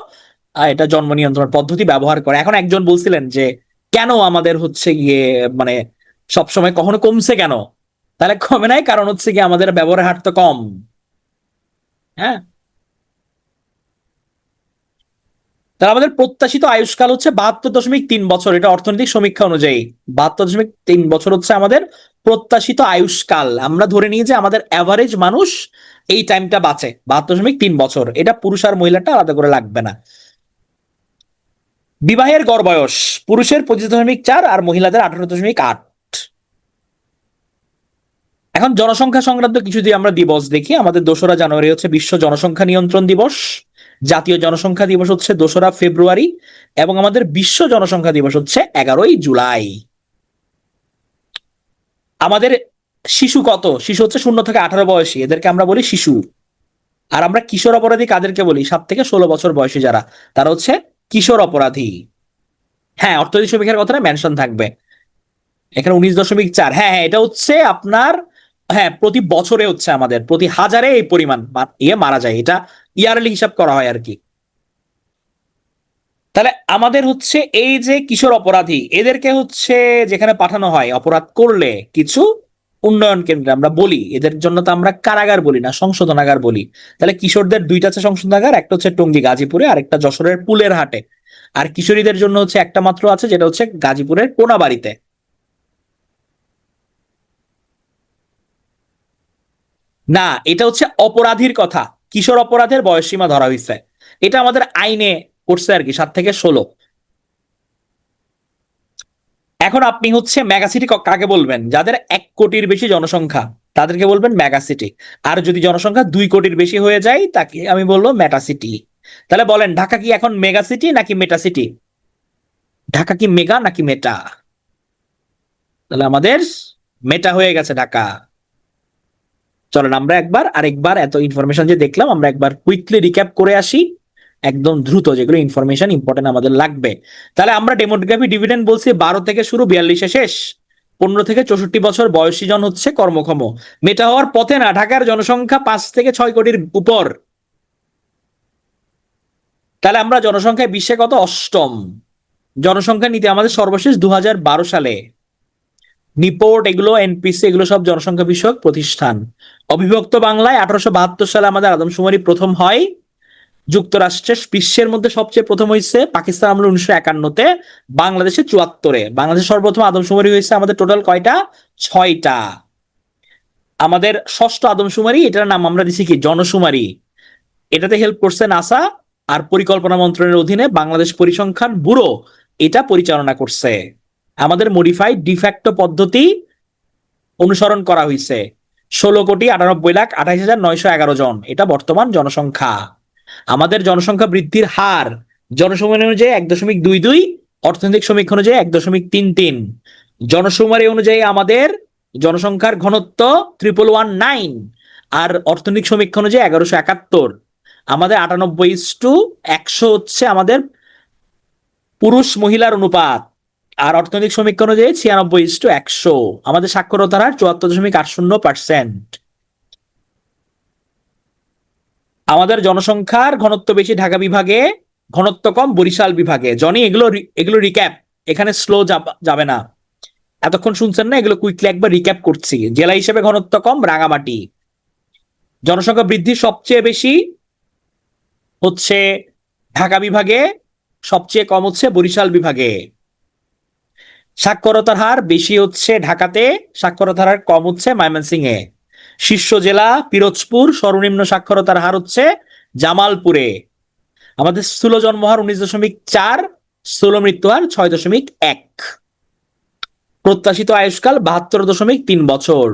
এটা জন্ম নিয়ন্ত্রণ পদ্ধতি ব্যবহার করে। এখন একজন বলছিলেন যে কেন আমাদের হচ্ছে গিয়ে মানে সবসময় কখনো কমছে কেন, তাহলে কমে নাই, কারণ হচ্ছে গিয়ে আমাদের ব্যবহারের হার তো কম। হ্যাঁ, তাহলে আমাদের প্রত্যাশিত আয়ুষ্কাল হচ্ছে 72.3 বছর, এটা অর্থনৈতিক সমীক্ষা অনুযায়ী 72.3 বছর হচ্ছে আমাদের প্রত্যাশিত আয়ুষ্কাল। আমরা ধরে নিই যে আমাদের অ্যাভারেজ মানুষ এই টাইমটা বাঁচে 72.3 বছর, এটা পুরুষ আর মহিলাটা আলাদা করে লাগবে না। বিবাহের গড় বয়স, পুরুষের 25.4 আর মহিলাদের 18.8। এখন জনসংখ্যা সংক্রান্ত কিছু দিয়ে আমরা দিবস দেখি। আমাদের 2রা জানুয়ারি হচ্ছে বিশ্ব জনসংখ্যা নিয়ন্ত্রণ দিবস, জাতীয় জনসংখ্যা দিবস হচ্ছে 2রা ফেব্রুয়ারি, এবং আমাদের বিশ্ব জনসংখ্যা দিবস হচ্ছে 11ই জুলাই। আমাদের শিশু কত, শিশু হচ্ছে 0 থেকে 18 বয়সী, এদেরকে আমরা বলি শিশু। আর আমরা কিশোর অপরাধী কাদেরকে বলি, 7 থেকে 16 বছর বয়সী যারা, তারা হচ্ছে কিশোর অপরাধী। হ্যাঁ, অর্থনৈতিক সমীক্ষার কথাটা মেনশন থাকবে এখানে 19.4। হ্যাঁ হ্যাঁ, এটা হচ্ছে আপনার, হ্যাঁ প্রতি বছরে হচ্ছে আমাদের প্রতি হাজারে এই পরিমাণ ইয়ে মারা যায়, এটা ইয়ারলি হিসাব করা হয় আর কি। তাহলে আমাদের হচ্ছে এই যে কিশোর অপরাধী এদেরকে হচ্ছে যেখানে পাঠানো হয় অপরাধ করলে কিছু উন্নয়ন কেন্দ্রে আমরা বলি, এদের জন্য তো আমরা কারাগার বলি না, সংশোধনাগার বলি। তাহলে কিশোরদের দুইটা আছে সংশোধনাগার, একটা হচ্ছে টঙ্গী গাজীপুরে আর একটা যশোরের পুলের হাটে। আর কিশোরীদের জন্য হচ্ছে একটা মাত্র আছে, যেটা হচ্ছে গাজীপুরের কোনাবাড়িতে। না, এটা হচ্ছে অপরাধীর কথা, কিশোর অপরাধের বয়সসীমা ধরা হয়েছে। এটা আমাদের আইনে করছে আর কি, 7 থেকে 16। এখন আপনি হচ্ছে মেগাসিটি কাকে বলবেন? যাদের 1 কোটির বেশি জনসংখ্যা তাদেরকে বলবেন মেগাসিটি। আর যদি জনসংখ্যা 2 কোটির বেশি হয়ে যায় তাকে আমি বলবো মেটাসিটি। তাহলে বলেন, ঢাকা কি এখন মেগাসিটি নাকি মেটাসিটি? ঢাকা কি মেগা নাকি মেটা? তাহলে আমাদের মেটা হয়ে গেছে ঢাকা। চলেন আমরা একবার আরেকবার এত ইনফরমেশন যে দেখলাম, আমরা একবার কুইকলি রিক্যাপ করে আসি একদম দ্রুত, যেগুলো ইনফরমেশন ইম্পর্টেন্ট আমাদের লাগবে। তাহলে আমরা ডেমোগ্রাফি ডিভিডেন্ড বলছি 12 থেকে শুরু, 42-এ শেষ। 15 থেকে 64 বছর বয়সী জন হচ্ছে কর্মক্ষম। মেটা হওয়ার পথে না, ঢাকার জনসংখ্যা 5 থেকে 6 কোটির উপর। তাহলে আমরা জনসংখ্যায় বিশ্বে কত? অষ্টম। জনসংখ্যা নীতি আমাদের সর্বশেষ 2012 সালে। নিপোর্ট এগুলো, এনপিসি এগুলো সব জনসংখ্যা বিষয়ক প্রতিষ্ঠান। অবিভক্ত বাংলায় 1872 সালে আমাদের আদমশুমারি প্রথম হয়। যুক্তরাষ্ট্রের বিশ্বের মধ্যে সবচেয়ে প্রথম হয়েছে পাকিস্তান আমলে 1951-তে, বাংলাদেশে 74-এ। বাংলাদেশে সর্বপ্রথম আদমশুমারি হয়েছে আমাদের টোটাল কয়টা? 6টা। আমাদের ষষ্ঠ আদমশুমারি, এটার নাম আমরা দিছি কি? জনশুমারি। এটাতে হেল্প করছে নাসা, আর পরিকল্পনা মন্ত্রণালয়ের অধীনে বাংলাদেশ পরিসংখ্যান ব্যুরো এটা পরিচালনা করছে। আমাদের মডিফাইড ডিফ্যাক্টো পদ্ধতি অনুসরণ করা হয়েছে। 16,98,28,911 জন, এটা বর্তমান জনসংখ্যা। আমাদের জনসংখ্যা বৃদ্ধির হার জনসংখ্যা অনুযায়ী 1.22, অর্থনৈতিক সমীক্ষা অনুযায়ী 1.33। জনশুমারি অনুযায়ী আমাদের জনসংখ্যার ঘনত্ব 1119, আর অর্থনৈতিক সমীক্ষা অনুযায়ী 1171। আমাদের 98:100 হচ্ছে আমাদের পুরুষ মহিলার অনুপাত, আর অর্থনৈতিক সমীক্ষা অনুযায়ী 96:100। আমাদের সাক্ষরতার হার 74.80%। আমাদের জনসংখ্যার ঘনত্ব বেশি ঢাকা বিভাগে, ঘনত্ব কম বরিশাল বিভাগে। জনি এগুলো এগুলো রিক্যাপ, এখানে স্লো যাবে না। এতক্ষণ শুনছেন না, এগুলো কুইকলি একবার রিক্যাপ করছি। জেলা হিসেবে ঘনত্ব কম রাঙামাটি। জনসংখ্যা বৃদ্ধি সবচেয়ে বেশি হচ্ছে ঢাকা বিভাগে, সবচেয়ে কম হচ্ছে বরিশাল বিভাগে। সাক্ষরতার হার বেশি হচ্ছে ঢাকাতে, সাক্ষরতার হার কম হচ্ছে ময়মনসিংহে। শীর্ষ জেলা পিরোজপুর, সর্বনিম্ন সাক্ষরতার হার হচ্ছে জামালপুরে। আমাদের স্থূল জন্মহার 19.4, স্থূল মৃত্যুহার 6.1। প্রত্যাশিত আয়ুষ্কাল 72.3 বছর।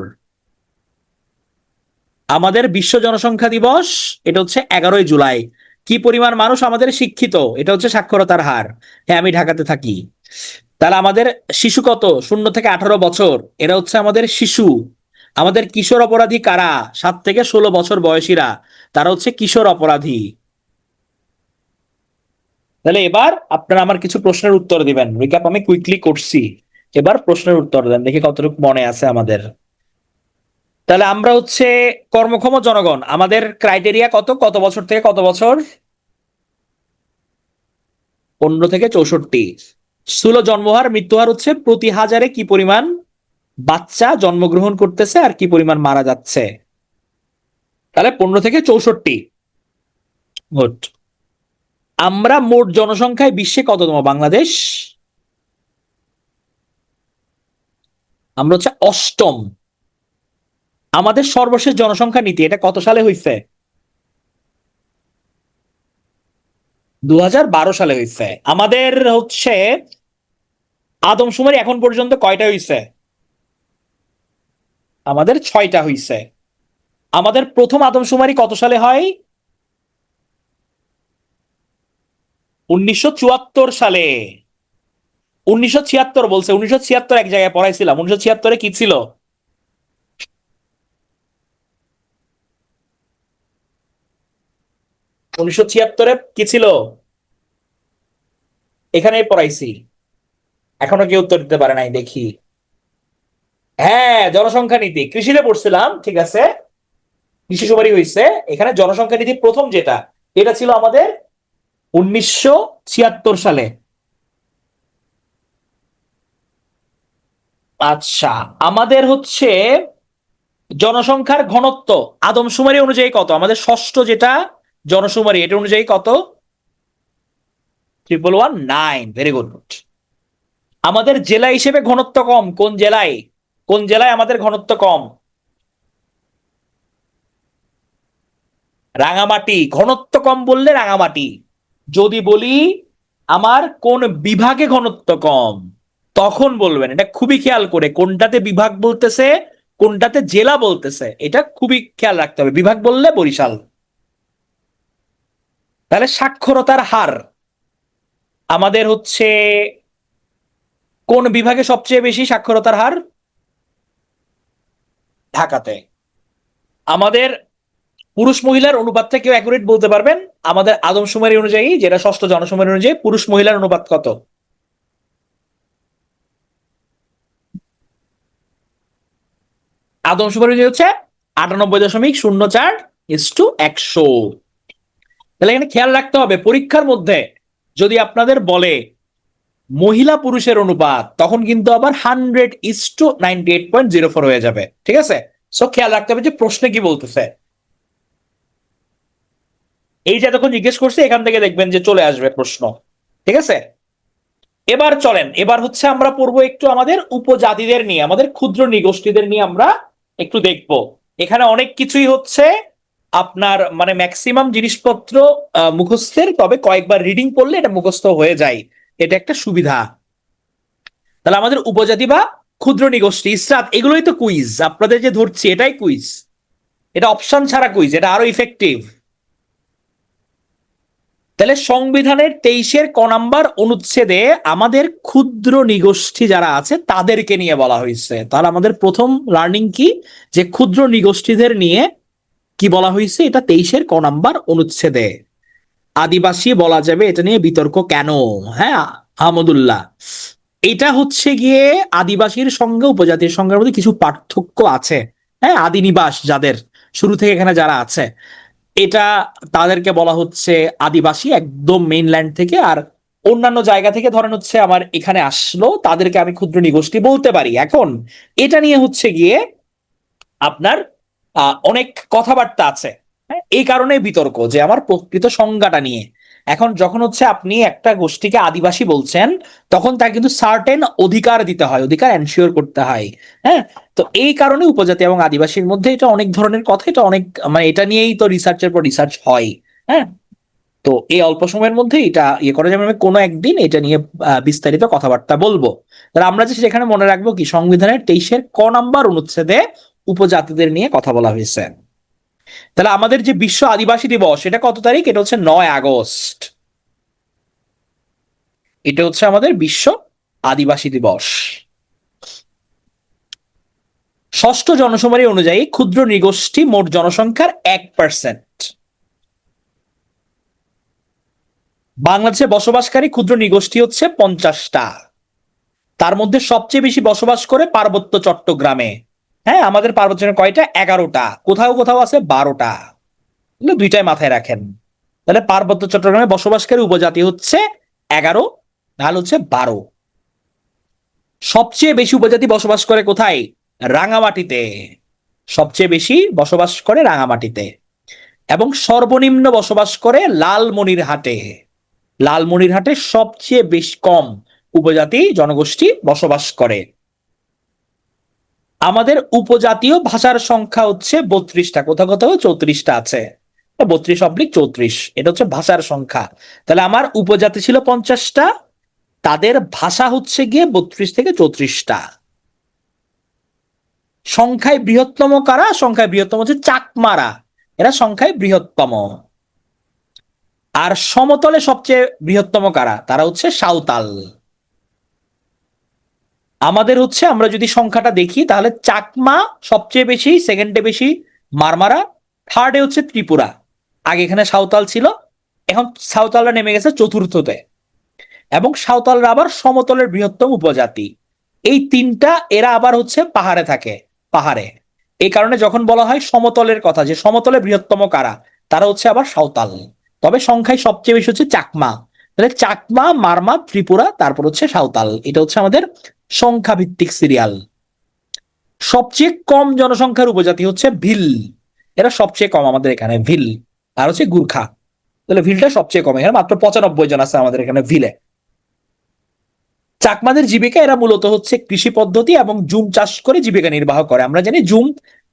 আমাদের বিশ্ব জনসংখ্যা দিবস এটা হচ্ছে 11ই জুলাই। কি পরিমাণ মানুষ আমাদের শিক্ষিত, এটা হচ্ছে সাক্ষরতার হার। হ্যাঁ, আমি ঢাকাতে থাকি। তাহলে আমাদের শিশু কত? 0 থেকে 18 বছর, এরা হচ্ছে আমাদের শিশু। আমাদের কিশোর অপরাধী কারা? 7 থেকে 16 বছর বয়সীরা, তারা হচ্ছে কিশোর অপরাধী। তাহলে এবার আপনারা আমার কিছু প্রশ্নের উত্তর দিবেন। রিক্যাপ আমি কুইকলি করছি, এবার প্রশ্নের উত্তর দেন, দেখি কতটুকু মনে আছে আমাদের। তাহলে আমরা হচ্ছে কর্মক্ষম জনগণ, আমাদের ক্রাইটেরিয়া কত? কত বছর থেকে কত বছর? 15 থেকে 64। স্থূল জন্মহার মৃত্যুহার হচ্ছে প্রতি হাজারে কি পরিমাণ বাচ্চা জন্মগ্রহণ করতেছে আর কি পরিমাণ মারা যাচ্ছে। তাহলে 15 থেকে 64। গুড। আমরা মোট জনসংখ্যায় বিশ্বে কততম? বাংলাদেশ আমরা হচ্ছে অষ্টম। আমাদের সর্বশেষ জনসংখ্যা নীতি এটা কত সালে হয়েছে? 2012 সালে হয়েছে। আমাদের হচ্ছে আদমশুমারি এখন পর্যন্ত কয়টা হয়েছে? আমাদের 6টা হয়েছে। আমাদের প্রথম আদমশুমারি কত সালে হয়? 1974 সালে। 1976 বলছে, 1976 এক জায়গায় পড়াইছিলাম। 1976-এ কি ছিল? 1976-এ কি ছিল? এখানে পড়াইছি, এখনো কেউ উত্তর দিতে পারে নাই দেখি। হ্যাঁ, জনসংখ্যা নীতি। কৃষিতে পড়ছিলাম, ঠিক আছে, কৃষি শুমারি হয়েছে। এখানে জনসংখ্যা নীতি প্রথম যেটা, এটা ছিল আমাদের 1976 সালে। আচ্ছা, আমাদের হচ্ছে জনসংখ্যার ঘনত্ব আদমশুমারি অনুযায়ী কত? আমাদের ষষ্ঠ যেটা জনশুমারি, এটা অনুযায়ী কত? 1119। Very good. আমাদের জেলা হিসেবে ঘনত্ব কম কোন জেলায়? কোন জেলায় আমাদের ঘনত্ব কম? রাঙামাটি। ঘনত্ব কম বললে রাঙামাটি। যদি বলি আমার কোন বিভাগে ঘনত্ব কম, তখন বলবেন। এটা খুবই খেয়াল করে, কোনটাতে বিভাগ বলতেছে কোনটাতে জেলা বলতেছে, এটা খুবই খেয়াল রাখতে হবে। বিভাগ বললে বরিশাল। তাহলে সাক্ষরতার হার আমাদের হচ্ছে কোন বিভাগে সবচেয়ে বেশি সাক্ষরতার হার? ঢাকাতে। আমাদের পুরুষ মহিলার অনুপাতটা কেউ অ্যাকুরেট বলতে পারবেন? আমাদের আদমশুমারি অনুযায়ী, যেটা ষষ্ঠ জনশুমারি অনুযায়ী, পুরুষ মহিলার অনুপাত কত? আদমশুমারি অনুযায়ী হচ্ছে 98.04:100। তাহলে এখানে খেয়াল রাখতে হবে, পরীক্ষার মধ্যে যদি আপনাদের বলে মহিলা পুরুষের অনুপাত, তখন কিন্তু আবার 100:98.04 হয়ে যাবে। ঠিক আছে? সো খেয়াল রাখতে হবে যে প্রশ্নে কি বলতেছে। এই যে এতক্ষণ জিজ্ঞেস করছে, এখান থেকে দেখবেন যে চলে আসবে প্রশ্ন। ঠিক আছে? এবার চলেন, এবার হচ্ছে আমরা পড়বো একটু আমাদের উপজাতিদের নিয়ে, আমাদের ক্ষুদ্র নৃগোষ্ঠীদের নিয়ে আমরা একটু দেখব। এখানে অনেক কিছুই হচ্ছে আপনার মানে ম্যাক্সিমাম জিনিসপত্র মুখস্থের, তবে কয়েকবার রিডিং পড়লে এটা মুখস্থ হয়ে যায়। এটা একটা সুবিধা। তাহলে আমাদের উপজাতি বা ক্ষুদ্র নৃগোষ্ঠী, ইসরাত, এগুলোই তো কুইজ আপনাদের যে ধরছি, এটাই কুইজ। এটা অপশন ছাড়া কুইজ, এটা আরো ইফেক্টিভ। তাহলে সংবিধানের 23-এর ক নাম্বার অনুচ্ছেদে আমাদের ক্ষুদ্র নৃগোষ্ঠী যারা আছে তাদেরকে নিয়ে বলা হয়েছে। তাহলে আমাদের প্রথম লার্নিং কি, যে ক্ষুদ্র নৃগোষ্ঠীদের নিয়ে কি বলা হয়েছে, এটা 23-এর ক নাম্বার অনুচ্ছেদে। আদিবাসী বলা যাবে, এটা নিয়ে বিতর্ক কেন? হ্যাঁ, আহমদুল্লাহ, এটা হচ্ছে গিয়ে আদিবাসীর সঙ্গে উপজাতির সঙ্গে মধ্যে কিছু পার্থক্য আছে। হ্যাঁ, আদিনিবাস যাদের শুরু থেকে এখানে যারা আছে, এটা তাদেরকে বলা হচ্ছে আদিবাসী, একদম মেইনল্যান্ড থেকে। আর অন্যান্য জায়গা থেকে ধরেন হচ্ছে আমার এখানে আসলো, তাদেরকে আমি ক্ষুদ্র নৃগোষ্ঠী বলতে পারি। এখন এটা নিয়ে হচ্ছে গিয়ে আপনার অনেক কথাবার্তা আছে। হ্যাঁ, এই কারণে বিতর্ক যে আমার প্রকৃত সংজ্ঞাটা নিয়ে। এখন যখন হচ্ছে আপনি একটা গোষ্ঠীকে আদিবাসী বলছেন, তখন তাকে কিন্তু সার্টেন অধিকার দিতে হয়, অধিকার এনশিওর করতে হয়। হ্যাঁ, তো এই কারণে উপজাতি এবং আদিবাসীর মধ্যে এটা অনেক ধরনের কথা, এটা অনেক মানে এটা নিয়েই তো রিসার্চের পর রিসার্চ হয়। হ্যাঁ, তো এই অল্প সময়ের মধ্যে এটা ইয়ে করা যাবে। আমি কোনো একদিন এটা নিয়ে বিস্তারিত কথাবার্তা বলবো। তাহলে আমরা যে সেখানে মনে রাখবো কি, সংবিধানের 23-এর ক নাম্বার অনুচ্ছেদে উপজাতিদের নিয়ে কথা বলা হয়েছে। তাহলে আমাদের যে বিশ্ব আদিবাসী দিবস, এটা কত তারিখ? এটা হচ্ছে 9 আগস্ট। এটা হচ্ছে আমাদের বিশ্ব আদিবাসী দিবস। ষষ্ঠ জনশুমারি অনুযায়ী ক্ষুদ্র নৃগোষ্ঠী মোট জনসংখ্যার 1%। বাংলাদেশে বসবাসকারী ক্ষুদ্র নৃগোষ্ঠী হচ্ছে 50টা। তার মধ্যে সবচেয়ে বেশি বসবাস করে পার্বত্য চট্টগ্রামে। হ্যাঁ, আমাদের পার্বত্য কয়টা? 11টা। কোথাও কোথাও আছে 12টা। দুইটাই মাথায় রাখেন। তাহলে পার্বত্য চট্টগ্রামে বসবাসকারী উপজাতি হচ্ছে 11, নাহলে হচ্ছে 12। সবচেয়ে বেশি উপজাতি বসবাস করে কোথায়? রাঙামাটিতে। সবচেয়ে বেশি বসবাস করে রাঙামাটিতে। এবং সর্বনিম্ন বসবাস করে লালমনিরহাটে। লালমনিরহাটে সবচেয়ে বেশি কম উপজাতি জনগোষ্ঠী বসবাস করে। আমাদের উপজাতীয় ভাষার সংখ্যা হচ্ছে 32টা, কোথাও কোথাও 34টা আছে। 32/34, এটা হচ্ছে ভাষার সংখ্যা। তাহলে আমার উপজাতি ছিল 50টা, তাদের ভাষা হচ্ছে গিয়ে 32 থেকে 34টা। সংখ্যায় বৃহত্তম কারা? সংখ্যায় বৃহত্তম হচ্ছে চাকমারা, এরা সংখ্যায় বৃহত্তম। আর সমতলে সবচেয়ে বৃহত্তম কারা? তারা হচ্ছে সাঁওতাল। আমাদের হচ্ছে আমরা যদি সংখ্যাটা দেখি, তাহলে চাকমা সবচেয়ে বেশি, সেকেন্ডে বেশি মারমারা, থার্ডে হচ্ছে ত্রিপুরা। আগে এখানে সাঁওতাল ছিল, এখন সাঁওতালরা নেমে গেছে চতুর্থতে। এবং সাঁওতালরা আবার সমতলের বৃহত্তম উপজাতি। এই তিনটা, এরা আবার হচ্ছে পাহাড়ে থাকে, পাহাড়ে। এই কারণে যখন বলা হয় সমতলের কথা, যে সমতলে বৃহত্তম কারা, তারা হচ্ছে আবার সাঁওতাল। তবে সংখ্যায় সবচেয়ে বেশি হচ্ছে চাকমা। তাহলে চাকমা, মারমা, ত্রিপুরা, তারপর হচ্ছে সাঁওতাল। এটা হচ্ছে আমাদের সংখ্যা ভিত্তিক সিরিয়াল। সবচেয়ে কম জনসংখ্যার উপজাতি হচ্ছে ভিল। এরা সবচেয়ে কম আমাদের এখানে, ভিল। আর হচ্ছে গুর্খা। তাহলে ভিলটা সবচেয়ে কম, এখানে মাত্র 95 জন আছে আমাদের এখানে ভিলে। চাকমাদের জীবিকা, এরা মূলত হচ্ছে কৃষি পদ্ধতি এবং জুম চাষ করে জীবিকা নির্বাহ করে। আমরা জানি জুম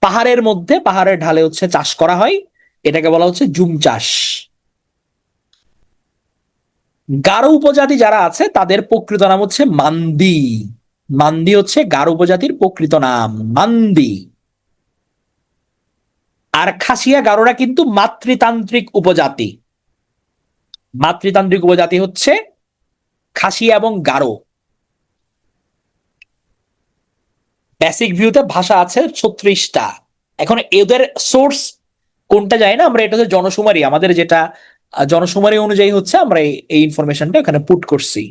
পাহাড়ের মধ্যে, পাহাড়ের ঢালে হচ্ছে চাষ করা হয়, এটাকে বলা হচ্ছে জুম চাষ। গারো উপজাতি যারা আছে তাদের প্রকৃত নাম হচ্ছে মান্দি। মান্দি হচ্ছে গারো উপজাতির প্রকৃত নাম, মান্দি। আর খাসিয়া গারোরা কিন্তু মাতৃতান্ত্রিক উপজাতি। মাতৃতান্ত্রিক উপজাতি হচ্ছে খাসিয়া এবং গারো। বেসিক ভিউতে ভাষা আছে 36টা। এখন এদের সোর্স কোনটা যায় না, আমরা এটা হচ্ছে জনশুমারি, আমাদের যেটা জনশুমারি অনুযায়ী হচ্ছে আমরা এই ইনফরমেশনটা এখানে পুট করছি।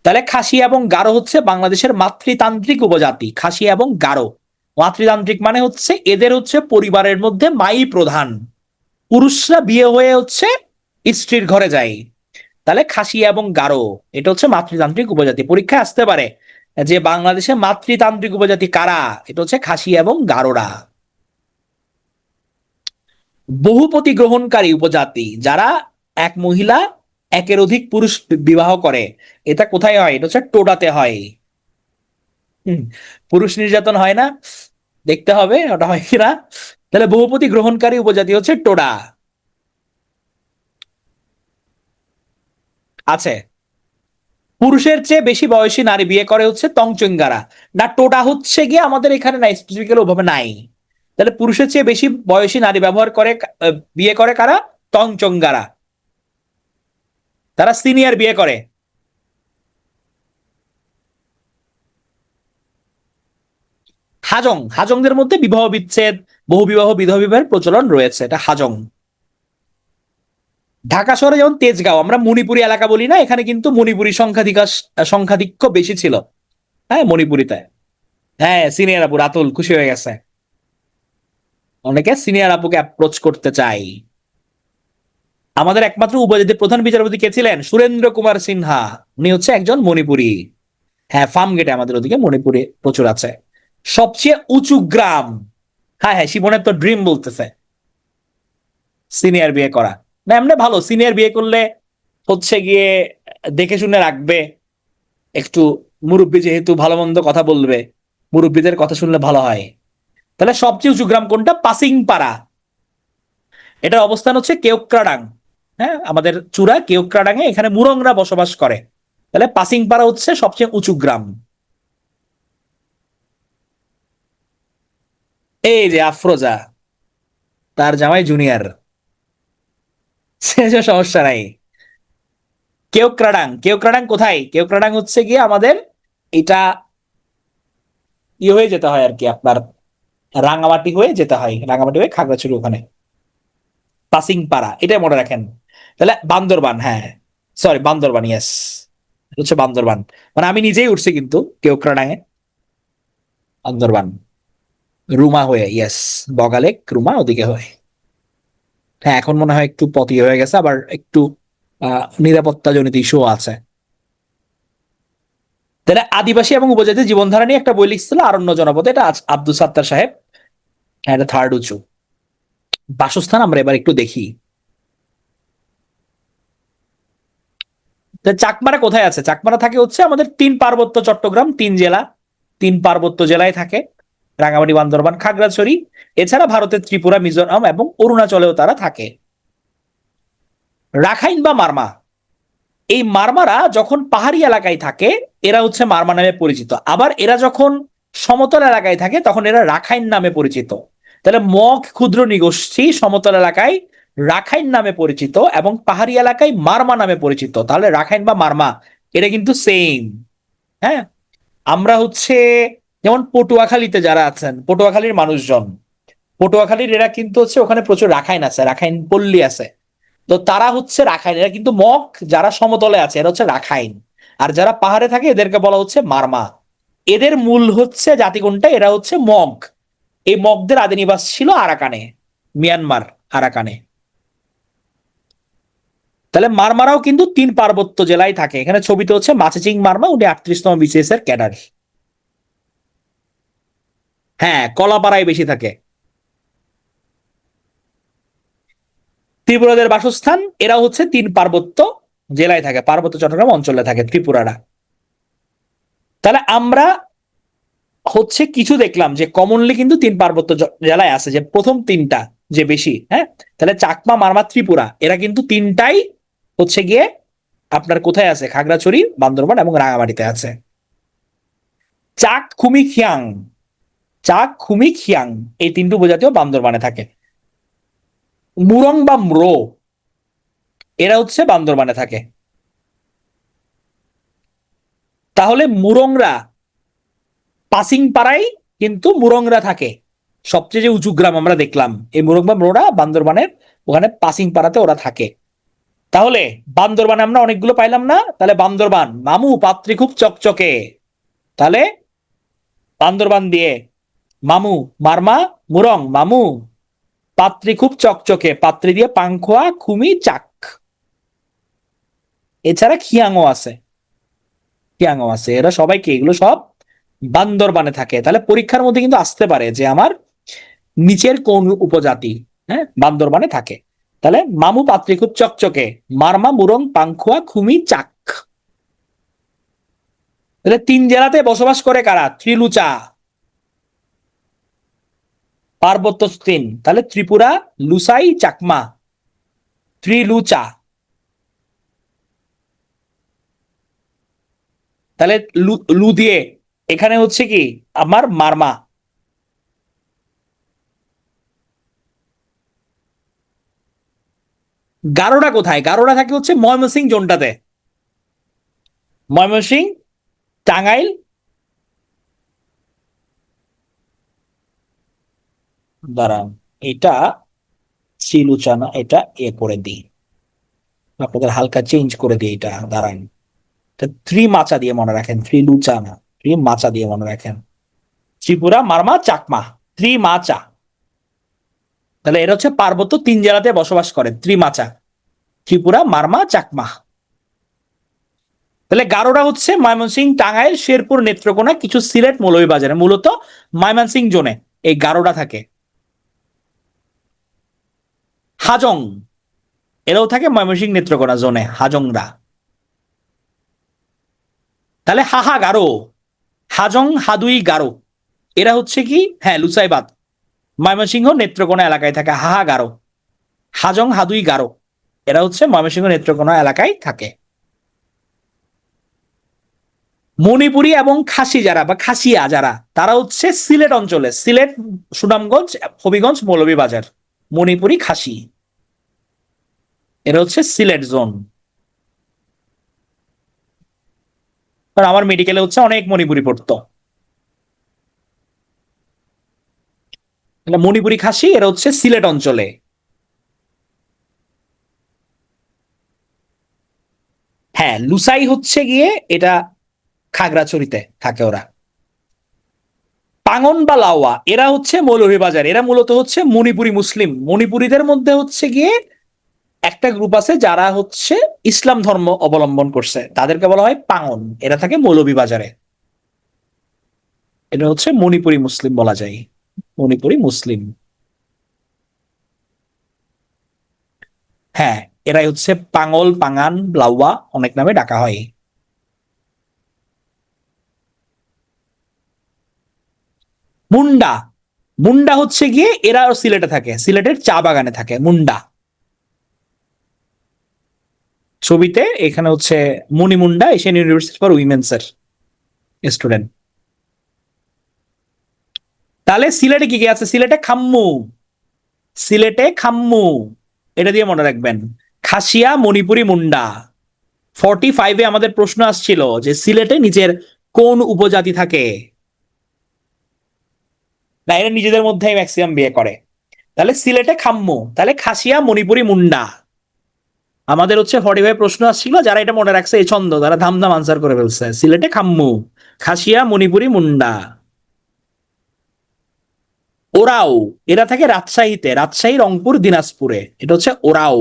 তাহলে খাসিয়া এবং গারো হচ্ছে বাংলাদেশের মাতৃতান্ত্রিক উপজাতি। খাসিয়া এবং গারো মাতৃতান্ত্রিক মানে হচ্ছে এদের হচ্ছে পরিবারের মধ্যে মাই প্রধান, পুরুষরা বিয়ে হয়ে হচ্ছে স্ত্রীর ঘরে যায়। তাহলে খাসিয়া এবং গারো এটা হচ্ছে মাতৃতান্ত্রিক উপজাতি। পরীক্ষায় আসতে পারে যে বাংলাদেশে মাতৃতান্ত্রিক উপজাতি কারা, এটা হচ্ছে খাসিয়া এবং গারোরা। বহুপতি গ্রহণকারী উপজাতি, যারা এক মহিলা একের অধিক পুরুষ বিবাহ করে। এটা কোথায় হয়? এটা হচ্ছে টোডাতে হয়। হুম, পুরুষ নির্যাতন হয় না, দেখতে হবে ওটা হয় কিনা। তাহলে বহুপতি গ্রহণকারী উপজাতি হচ্ছে টোডা। আছে। পুরুষের চেয়ে বেশি বয়সী নারী বিয়ে করে হচ্ছে তংচঙ্গারা। না, টোটা হচ্ছে গিয়ে আমাদের এখানে নাই, স্পেসিফিক্যালি ওভাবে নাই। তাহলে পুরুষের চেয়ে বেশি বয়সী নারী ব্যবহার করে, বিয়ে করে কারা? তংচঙ্গারা। তারা সিনিয়র বিয়ে করে। হাজং, হাজংদের মধ্যে বিবাহ বিচ্ছেদ, বহু বিবাহ, বিধবা বিবাহের প্রচলন রয়েছে, এটা হাজং। ঢাকা শহরে যেমন তেজগাঁও, আমরা মণিপুরি এলাকা বলি না, এখানে কিন্তু মণিপুরি সংখ্যাধিক্য বেশি ছিল। হ্যাঁ, মণিপুরিতে। হ্যাঁ, সিনিয়র আপু রাতুল খুশি হয়ে গেছে। অনেকে সিনিয়র আপুকে অ্যাপ্রোচ করতে চাই। আমাদের একমাত্র উপজাতির প্রধান বিচারপতি কে ছিলেন? সুরেন্দ্র কুমার সিনহা। উনি হচ্ছে একজন মণিপুরী। হ্যাঁ, ফার্ম গেটে আমাদের ওদিকে মণিপুরে প্রচুর আছে। সবচেয়ে উঁচু গ্রাম, হ্যাঁ হ্যাঁ, শিবনের তো ড্রিম বলতেছে সিনিয়র বিয়ে করা। না, এমনি ভালো সিনিয়র বিয়ে করলে হচ্ছে গিয়ে দেখে শুনে রাখবে একটু, মুরব্বী যেহেতু ভালো মন্দ কথা বলবে, মুরব্বীদের কথা শুনলে ভালো হয়। তাহলে সবচেয়ে উঁচু গ্রাম কোনটা? পাসিংপাড়া। এটার অবস্থান হচ্ছে কেওক্রাডাং। হ্যাঁ, আমাদের চূড়া কেওক্রাডাঙে, এখানে মুরংরা বসবাস করে। তাহলে পাসিংপাড়া হচ্ছে সবচেয়ে উঁচু গ্রাম। এই যে আফরোজা, তার জামাই জুনিয়র, সে যে সমস্যা নাই। কেওক্রাডাং, কেওক্রাডাং কোথায়? কেওক্রাডাং হচ্ছে গিয়ে আমাদের এটা হয়ে যেতে হয় আর কি, আপনার রাঙামাটি হয়ে যেতে হয়, রাঙামাটি হয়ে খাগড়াছড়ি ওখানে পাসিংপাড়া, এটাই মনে রাখেন। তাহলে বান্দরবান, হ্যাঁ সরি বান্দরবান, ইয়েস হচ্ছে বান্দরবান। মানে আমি নিজেই উঠছি কিন্তু কেওক্রাডাঙে, বান্দরবান। রুমা হয়ে, ইয়েস, বগালেক রুমা ওদিকে হয়। হ্যাঁ, এখন মনে হয় একটু পতি হয়ে গেছে, আবার একটু নিরাপত্তা জনিত ইস্যু আছে। তাহলে আদিবাসী এবং উপজাতি জীবনধারা নিয়ে একটা বই লিখছিল আরণ্য জনপদ, এটা আব্দুল সাত্তার সাহেব। হ্যাঁ, এটা থার্ড উঁচু। বাসস্থান আমরা এবার একটু দেখি। চাকমারা কোথায় আছে? চাকমারা থাকে হচ্ছে আমাদের তিন পার্বত্য চট্টগ্রাম, তিন জেলা, তিন পার্বত্য জেলায় থাকে, রাঙামাটি, বান্দরবান, খাগড়াছড়ি। এছাড়া ভারতের ত্রিপুরা, মিজোরাম এবং অরুণাচলেও তারা থাকে। রাখাইন বা মারমা, এই মারমারা যখন পাহাড়ি এলাকায় থাকে এরা হচ্ছে মারমা নামে পরিচিত। আবার এরা যখন সমতল এলাকায় থাকে তখন এরা রাখাইন নামে পরিচিত। তাহলে মগ ক্ষুদ্র নৃগোষ্ঠী সমতল এলাকায় রাখাইন নামে পরিচিত এবং পাহাড়ি এলাকায় মারমা নামে পরিচিত। তাহলে রাখাইন বা মারমা এটা কিন্তু সেম। হ্যাঁ, আমরা হচ্ছে যেমন পটুয়াখালীতে যারা আছেন, পটুয়াখালীর মানুষজন, পটুয়াখালীর এরা কিন্তু হচ্ছে ওখানে প্রচুর রাখাইন আছে, রাখাইন পল্লী আছে। তো তারা হচ্ছে রাখাইন, এরা কিন্তু মগ, যারা সমতলে আছে এরা হচ্ছে রাখাইন, আর যারা পাহাড়ে থাকে এদেরকে বলা হচ্ছে মারমা। এদের মূল হচ্ছে জাতি কোনটা? এরা হচ্ছে মগ। এই মগদের আদি নিবাস ছিল আরাকানে, মিয়ানমার, আরাকানে। তাহলে মারমারাও কিন্তু 3 পার্বত্য জেলায় থাকে। এখানে ছবিতে হচ্ছে মাচিচিং মারমা, উনি 38তম বিসিএস এর ক্যাডার। হ্যাঁ, কলাপাড়ায় বেশি থাকে। ত্রিপুরাদের বাসস্থান, এরা হচ্ছে 3 পার্বত্য জেলায় থাকে, পার্বত্য চট্টগ্রাম অঞ্চলে থাকে ত্রিপুরারা। তাহলে আমরা হচ্ছে কিছু দেখলাম যে কমনলি কিন্তু 3 পার্বত্য জেলায় আছে, যে প্রথম 3টা যে বেশি, হ্যাঁ। তাহলে চাকমা, মারমা, ত্রিপুরা, এরা কিন্তু 3টাই হচ্ছে গিয়ে আপনার কোথায় আছে? খাগড়াছড়ি, বান্দরবান এবং রাঙামাটিতে আছে। চাক, খুমি, খিয়াং, চাক, খুমি, খিয়াং, এই 3টি উপজাতীয় বান্দরবানে থাকে। মুরং বা ম্রো, এরা হচ্ছে বান্দরবানে থাকে। তাহলে মুরংরা পাসিং পাড়ায় কিন্তু মুরংরা থাকে। সবচেয়ে যে উঁচু গ্রাম আমরা দেখলাম, এই মুরং বা ম্রোরা বান্দরবানের ওখানে পাসিং পাড়াতে ওরা থাকে। তাহলে বান্দরবানে আমরা অনেকগুলো পাইলাম না? তাহলে বান্দরবান, মামু পাত্রী খুব চকচকে। তাহলে বান্দরবান দিয়ে মামু, মারমা, মুরং, মামু পাত্রী খুব চকচকে, পাত্রী দিয়ে পাংখোয়া, খুমি, চাক। এছাড়া খিয়াংও আছে, খিয়াংও আছে। এরা সবাইকে, এগুলো সব বান্দরবানে থাকে। তাহলে পরীক্ষার মধ্যে কিন্তু আসতে পারে যে আমার নিচের কোন উপজাতি, হ্যাঁ, বান্দরবানে থাকে। তাহলে মামু পাত্রী খুব চকচকে, মারমা, মুরং, পাংখোয়া, খুমি, চাক। তাহলে 3 জেলাতে বসবাস করে কারা? ত্রিলুচা, পার্বত্য 3। তাহলে ত্রিপুরা, লুসাই, চাকমা, ত্রিলুচা। তাহলে লু, লু দিয়ে এখানে হচ্ছে কি আমার মারমা। গারোটা কোথায়? গারোটা থাকে হচ্ছে ময়মনসিং জোনটাতে। ময়মনসিং, টাঙ্গাইল, দাঁড়ান, এটা শ্রীলুচা না, এটা করে দিই, আপনাদের হালকা চেঞ্জ করে দিই এটা, দাঁড়ান। থ্রি মাচা দিয়ে মনে রাখেন, থ্রি লুচা না, থ্রি মাচা দিয়ে মনে রাখেন। ত্রিপুরা, মারমা, চাকমা, থ্রি মাচা। তাহলে এটা হচ্ছে পার্বত্য 3 জেলাতে বসবাস করে ত্রিমাচা, ত্রিপুরা, মারমা, চাকমা। তাহলে গারোটা হচ্ছে ময়মনসিং, টাঙ্গাইল, শেরপুর, নেত্রকোনা, কিছু সিলেট, মৌলভীবাজারে, মূলত ময়মনসিং জোনে এই গারোটা থাকে। হাজং, এরাও থাকে ময়মনসিং, নেত্রকোনা জোনে, হাজংরা। তাহলে হাহা গারো, হাজং, হাদুই, গারো, এরা হচ্ছে কি, হ্যাঁ, লুসাইবাদ, ময়মনসিংহ, নেত্রকোনা এলাকায় থাকে হাহা গারো। হাজং, হাদুই, গারো, এরা হচ্ছে ময়মনসিংহ, নেত্রকোনা এলাকায় থাকে। মণিপুরী এবং খাসি যারা বা খাসিয়া যারা, তারা হচ্ছে সিলেট অঞ্চলে, সিলেট, সুনামগঞ্জ, হবিগঞ্জ, মৌলভীবাজার। মণিপুরী, খাসি, এরা হচ্ছে সিলেট জোন। কারণ আমার মেডিকেলে হচ্ছে অনেক মণিপুরি পড়তো। মণিপুরি, খাসি, এরা হচ্ছে সিলেট অঞ্চলে। হ্যাঁ, লুসাই হচ্ছে গিয়ে এটা খাগড়াছড়িতে থাকে ওরা। পাঙ্গন বা লাওয়া, এরা হচ্ছে মৌলভীবাজার। এরা মূলত হচ্ছে মণিপুরি মুসলিম। মণিপুরীদের মধ্যে হচ্ছে গিয়ে একটা গ্রুপ আছে যারা হচ্ছে ইসলাম ধর্ম অবলম্বন করছে, তাদেরকে বলা হয় পাঙ্গন। এরা থাকে মৌলভীবাজারে। এটা হচ্ছে মণিপুরি মুসলিম বলা যায়, মণিপুরি মুসলিম। হ্যাঁ, এরাই হচ্ছে পাঙ্গল, পাঙ্গান, লাউয়া, অনেক নামে ডাকা হয়। মুন্ডা, মুন্ডা হচ্ছে গিয়ে এরা সিলেটে থাকে, সিলেটের চা বাগানে থাকে মুন্ডা। ছবিতে এখানে হচ্ছে মুনি Munda, Asian university for women's এর স্টুডেন্ট। তাহলে সিলেটে কি কি আছে? সিলেটে খাম্মু, সিলেটে খাম্মু, এটা দিয়ে মনে রাখবেন। খাসিয়া, মণিপুরি, মুন্ডা। 45-এ আমাদের প্রশ্ন আসছিল যে সিলেটে নিচের কোন উপজাতি থাকে? না, এরা নিজেদের মধ্যে ম্যাক্সিমাম বিয়ে করে। তাহলে সিলেটে খাম্মু, তাহলে খাসিয়া, মণিপুরি, মুন্ডা। আমাদের হচ্ছে 45 প্রশ্ন আসছিল, যারা এটা মনে রাখছে এই ছন্দ, তারা ধামধাম আনসার করে ফেলছে। সিলেটে খাম্মু, খাসিয়া, মণিপুরি, মুন্ডা। ওরাও, এরা থাকে রাজশাহীতে, রাজশাহী, রংপুর, দিনাজপুরে, এটা হচ্ছে ওরাও।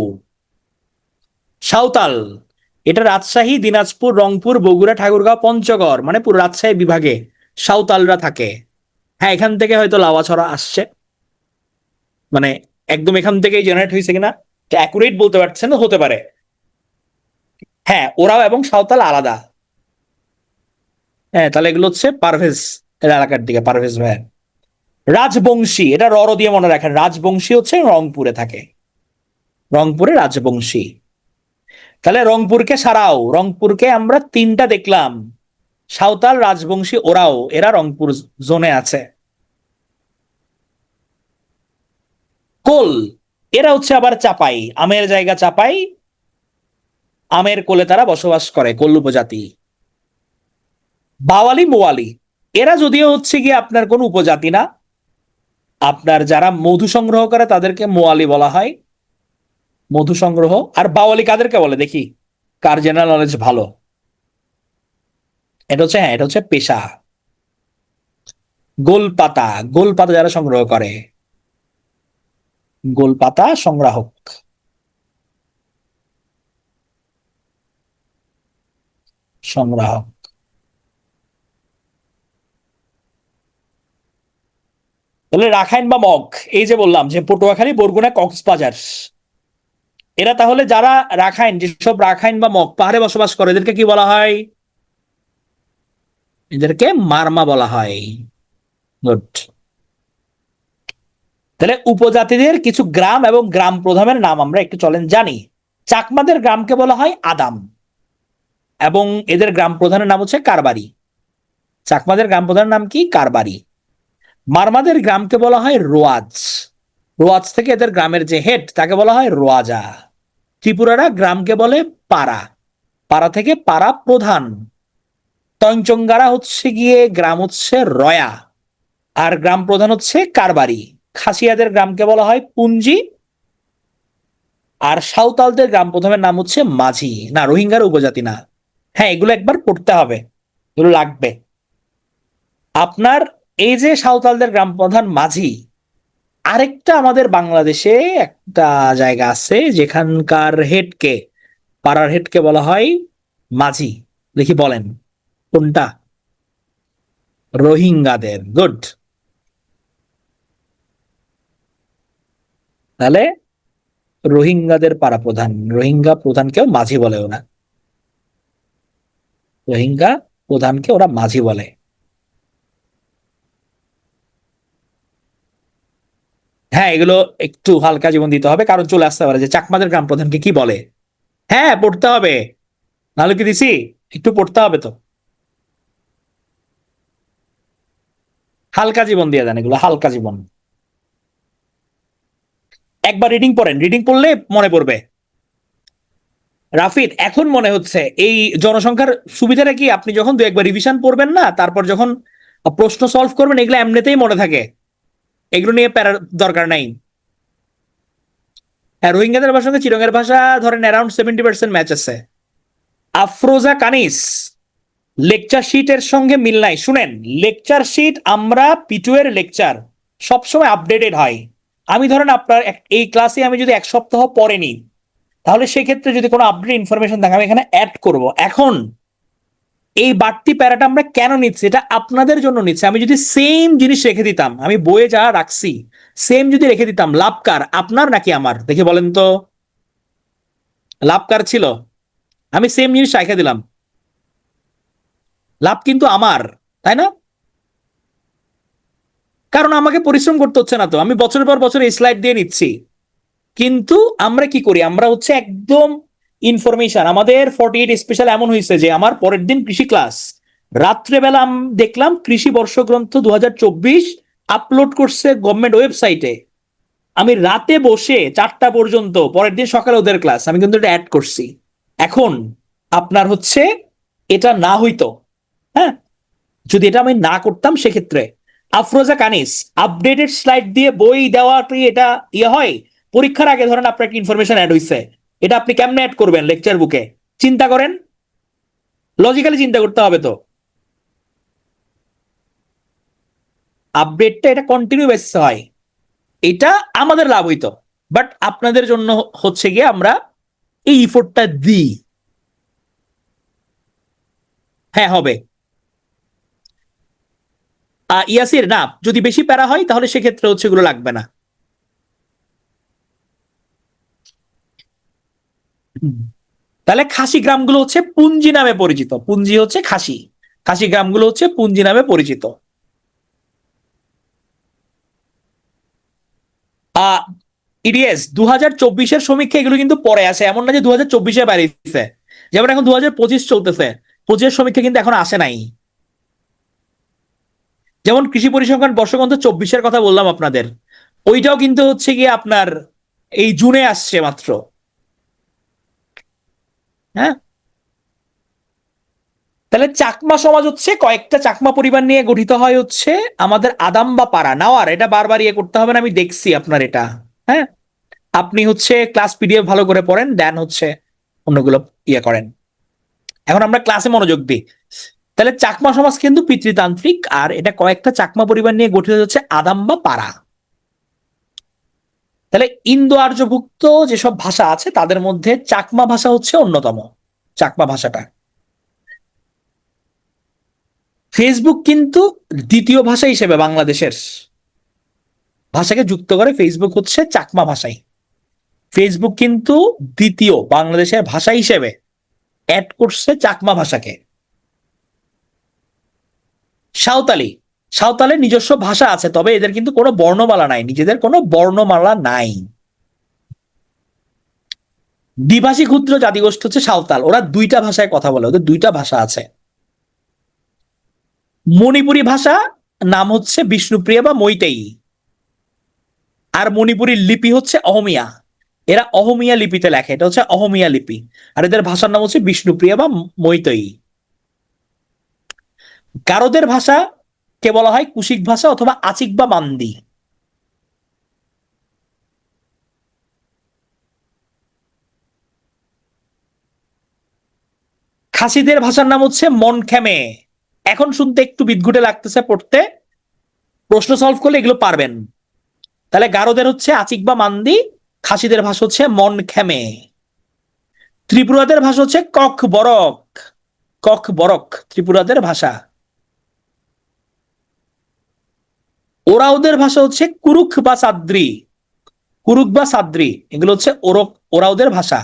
সাঁওতাল, এটা রাজশাহী, দিনাজপুর, রংপুর, বগুড়া, ঠাকুরগাঁও, পঞ্চগড়, মানে পুরো রাজশাহী বিভাগে সাঁওতালরা থাকে। হ্যাঁ, এখান থেকে হয়তো লাউয়াছড়া আসছে, মানে একদম এখান থেকেই জেনারেট হয়েছে কিনা অ্যাকুরেট বলতে পারছেন না, হতে পারে। হ্যাঁ, ওরাও এবং সাঁওতাল আলাদা। হ্যাঁ, তাহলে এগুলো হচ্ছে পারভেজ এর এলাকার দিকে, পারভেজ ভাই। রাজবংশী, এটা র দিয়ে মনে রাখেন, রাজবংশী হচ্ছে রংপুরে থাকে, রংপুরে রাজবংশী। তাহলে রংপুরকে সারাও, রংপুরকে আমরা তিনটা দেখলাম, সাঁওতাল, রাজবংশী, ওরাও, এরা রংপুর জোনে আছে। কোল, এরা হচ্ছে আবার চাপাই, আমের জায়গা চাপাই, আমের কোলে তারা বসবাস করে, কোল উপজাতি। বাওয়ালি, মোয়ালি, এরা যদিও হচ্ছে গিয়ে আপনার কোন উপজাতি না, আপনার যারা মধু সংগ্রহ করে তাদেরকে মোয়ালি বলা হয়, মধু সংগ্রহ। আর বাওয়ালি কাদেরকে বলে দেখি, কার জেনারেল নলেজ ভালো? এটা হচ্ছে, হ্যাঁ, এটা হচ্ছে পেশা। গোলপাতা, গোলপাতা যারা সংগ্রহ করে, গোলপাতা সংগ্রাহক, সংগ্রাহক। তাহলে রাখাইন বা মগ, এই যে বললাম যে পটুয়াখালী, বরগুনা, কক্সবাজার, এরা তাহলে যারা রাখাইন, যেসব রাখাইন বা মগ পাহাড়ে বসবাস করে, এদেরকে কি বলা হয়? এদেরকে মারমা বলা হয়। গুড। তাহলে উপজাতিদের কিছু গ্রাম এবং গ্রাম প্রধানের নাম আমরা একটু চলেন জানি। চাকমাদের গ্রামকে বলা হয় আদাম, এবং এদের গ্রাম প্রধানের নাম হচ্ছে কারবারি। চাকমাদের গ্রাম প্রধানের নাম কি? কারবারি। মারমাদের গ্রামকে বলা হয় রোয়াজ, রোয়াজ থেকে এদের গ্রামের যে হেড তাকে বলা হয় রোয়াজা। ত্রিপুরারা গ্রামকে বলে পাড়া, পাড়া থেকে পাড়া প্রধান। তঞ্চঙ্গারা হচ্ছে গিয়ে গ্রাম হচ্ছে রয়া, আর গ্রাম প্রধান হচ্ছে কারবারি। খাসিয়াদের গ্রামকে বলা হয় পুঞ্জি, আর সাঁওতালদের গ্রাম প্রধানের নাম হচ্ছে মাঝি। না, রোহিঙ্গার উপজাতি না। হ্যাঁ, এগুলো একবার পড়তে হবে, এগুলো লাগবে আপনার। এই যে সাঁওতালদের গ্রাম প্রধান মাঝি, আরেকটা আমাদের বাংলাদেশে একটা জায়গা আছে যেখানকার হেডকে, পাড়ার হেডকে বলা হয় মাঝি। দেখি বলেন কোনটা? রোহিঙ্গাদের। গুড। তাহলে রোহিঙ্গাদের পাড়া প্রধান, রোহিঙ্গা প্রধানকেও মাঝি বলে ওরা, রোহিঙ্গা প্রধানকে ওরা মাঝি বলে। হ্যাঁ, এগুলো একটু হালকা জীবন দিতে হবে, কারণ চলে আসতে পারে যে চাকমাদের গ্রাম প্রধানকে কি বলে। হ্যাঁ, পড়তে হবে, নাহলে কি দিছি, একটু পড়তে হবে তো। হালকা জীবন দিয়ে দেন, এগুলো হালকা জীবন। একবার রিডিং পড়েন, রিডিং পড়লে মনে পড়বে। রাফিদ, এখন মনে হচ্ছে এই জনসংখ্যার সুবিধাটা কি, আপনি যখন দু একবার রিভিশন পড়বেন না, তারপর যখন প্রশ্ন সলভ করবেন, এগুলো এমনিতেই মনে থাকে, এগুলো নিয়ে প্যারার দরকার নাই। হ্যাঁ, রোহিঙ্গাদের ভাষার সঙ্গে চিরঙ্গের ভাষা ধরেন অ্যারাউন্ড 70% ম্যাচ আছে। আফরোজা কানিস, লেকচার শিটের সঙ্গে মিল নাই। শুনেন, লেকচার শিট আমরা পিটু এর লেকচার সবসময় আপডেটেড হয়। আমি ধরেন আপনার এই ক্লাসে আমি যদি এক সপ্তাহ পরে নিই, তাহলে সেক্ষেত্রে যদি কোনো আপডেট ইনফরমেশন থাকে আমি এখানে অ্যাড করব। এখন এই বাড়তি প্যারাটা আমরা কেন নিচ্ছি, এটা আপনাদের জন্য নিচ্ছি। আমি যদি সেম জিনিস রেখে দিতাম, আমি বইয়ে যা রাখছি সেম যদি রেখে দিতাম, লাভ কার, আপনার নাকি আমার? দেখে বলেন তো, লাভ কার ছিল? আমি সেম জিনিস রেখে দিলাম, লাভ কিন্তু আমার, তাই না? কারণ আমাকে পরিশ্রম করতে হচ্ছে না তো, আমি বছরের পর বছর এই স্লাইড দিয়ে নিচ্ছি। কিন্তু আমরা কি করি, আমরা হচ্ছে একদম ইনফরমেশন, আমাদের 48 স্পেশাল এমন হয়েছে যে আমার পরের দিন কৃষি ক্লাস, রাত্রেবেলা দেখলাম কৃষি বর্ষগ্রন্থ 2024 আপলোড করছে গভর্নমেন্ট ওয়েবসাইটে। আমি রাতে বসে 4টা পর্যন্ত, পরের দিন সকালে ওদের ক্লাস, আমি কিন্তু এটা অ্যাড করছি। এখন আপনার হচ্ছে এটা না হইতো, হ্যাঁ, যদি এটা আমি না করতাম, সেক্ষেত্রে আফরোজা কানিস আপডেটেড স্লাইড দিয়ে বই দেওয়া কি এটা ইয়ে হয়? পরীক্ষার আগে ধরেন আপনার একটা ইনফরমেশন অ্যাড হইছে, এটা আপনি কেমনে অ্যাড করবেন লেকচার বুকে? চিন্তা করেন, লজিক্যালি চিন্তা করতে হবে তো। আপডেটটা এটা কন্টিনিউ বেসিসে হয়, এটা আমাদের লাভ হইতো, বাট আপনাদের জন্য হচ্ছে গিয়ে আমরা এই ইফোর্টটা দিই। হ্যাঁ হবে। ইয়াসির না, যদি বেশি প্যারা হয় তাহলে সেক্ষেত্রে হচ্ছে এগুলো লাগবে না। তাহলে খাসি গ্রামগুলো হচ্ছে পুঞ্জি নামে পরিচিত, পুঞ্জি হচ্ছে খাসি, খাসি গ্রামগুলো হচ্ছে পুঞ্জি নামে পরিচিত। আহ ইডিএস 2024-এর সমীক্ষা এগুলো কিন্তু পরে আসে, এমন না যে 2024-এ বাইরেছে। যেমন এখন 2025 চলতেছে, 25-এর সমীক্ষা কিন্তু এখন আসে নাই। যেমন কৃষি পরিসংখ্যান বর্ষগন্ত 24-এর কথা বললাম আপনাদের, ওইটাও কিন্তু হচ্ছে গিয়ে আপনার এই জুনে আসছে মাত্র। হ্যাঁ, তাহলে চাকমা সমাজ হচ্ছে কয়েকটা চাকমা পরিবার নিয়ে গঠিত হয় হচ্ছে আমাদের আদাম বা পাড়া নাওয়ার, এটা বারবার ইয়ে করতে হবে না, আমি দেখছি আপনার এটা। হ্যাঁ, আপনি হচ্ছে ক্লাস পিডিএফ ভালো করে পড়েন, দেন হচ্ছে অন্যগুলো ইয়ে করেন। এখন আমরা ক্লাসে মনোযোগ দিই। তাহলে চাকমা সমাজ কিন্তু পিতৃতান্ত্রিক, আর এটা কয়েকটা চাকমা পরিবার নিয়ে গঠিত হচ্ছে আদাম বা পাড়া। তাহলে ইন্দো আর্যভুক্ত যেসব ভাষা আছে তাদের মধ্যে চাকমা ভাষা হচ্ছে অন্যতম, চাকমা ভাষাটা। ফেসবুক কিন্তু দ্বিতীয় ভাষা হিসেবে বাংলাদেশের ভাষাকে যুক্ত করে, ফেসবুক হচ্ছে চাকমা ভাষাই। ফেসবুক কিন্তু দ্বিতীয় বাংলাদেশের ভাষা হিসেবে অ্যাড করছে চাকমা ভাষাকে। সাঁওতালি, সাঁওতালের নিজস্ব ভাষা আছে, তবে এদের কিন্তু কোনো বর্ণমালা নাই, নিজেদের কোনো বর্ণমালা নাই। দ্বিভাষী ক্ষুদ্র জাতিগোষ্ঠী হচ্ছে সাঁওতাল, ওরা দুইটা ভাষায় কথা বলে, ওদের দুইটা ভাষা আছে। মণিপুরি ভাষা নাম হচ্ছে বিষ্ণুপ্রিয়া বা মৈতেই, আর মণিপুরী লিপি হচ্ছে অহমিয়া। এরা অহমিয়া লিপিতে লেখে, এটা হচ্ছে অহমিয়া লিপি। আর এদের ভাষার নাম হচ্ছে বিষ্ণুপ্রিয়া বা মৈতই। গারোদের ভাষা কে বলা হয় কুশিক ভাষা অথবা আচিক বা মান্দি। খাসিদের ভাষার নাম হচ্ছে মনখ্যামে। এখন শুনতে একটু বিদঘুটে লাগতেছে, পড়তে প্রশ্ন সলভ করলে এগুলো পারবেন। তাহলে গারোদের হচ্ছে আচিক বা মান্দি, খাসিদের ভাষা হচ্ছে মনখ্যামে। ত্রিপুরাদের ভাষা হচ্ছে কক বরক, কক বরক ত্রিপুরাদের ভাষা। ওরাওদের ভাষা হচ্ছে কুরুক বা সাদ্রি, কুরুক বা সাদ্রি, এগুলো হচ্ছে ওরাওদের ভাষা।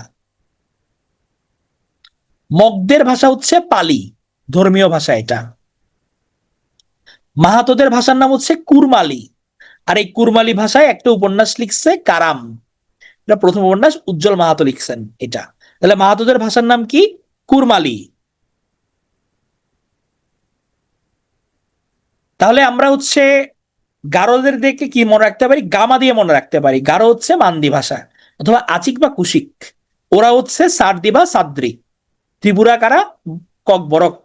মগদের ভাষা হচ্ছে পালি, ধর্মীয় ভাষা এটা। মাহাতোদের ভাষার নাম হচ্ছে কুরমালি, আর এই কুরমালি ভাষায় একটা উপন্যাস লিখছে কারাম, এটা প্রথম উপন্যাস উজ্জ্বল মাহাতো লিখছেন এটা। তাহলে মাহাতোদের ভাষার নাম কি? কুরমালি। তাহলে আমরা হচ্ছে গারোদের দেখে কি মনে রাখতে পারি, গামা দিয়ে মনে রাখতে পারি, গারো হচ্ছে মান্দি ভাষা অথবা আচিক বা কুশিক, ওরা হচ্ছে সারদি বা সাদ্রি। ত্রিপুরা কারা? ককবরক।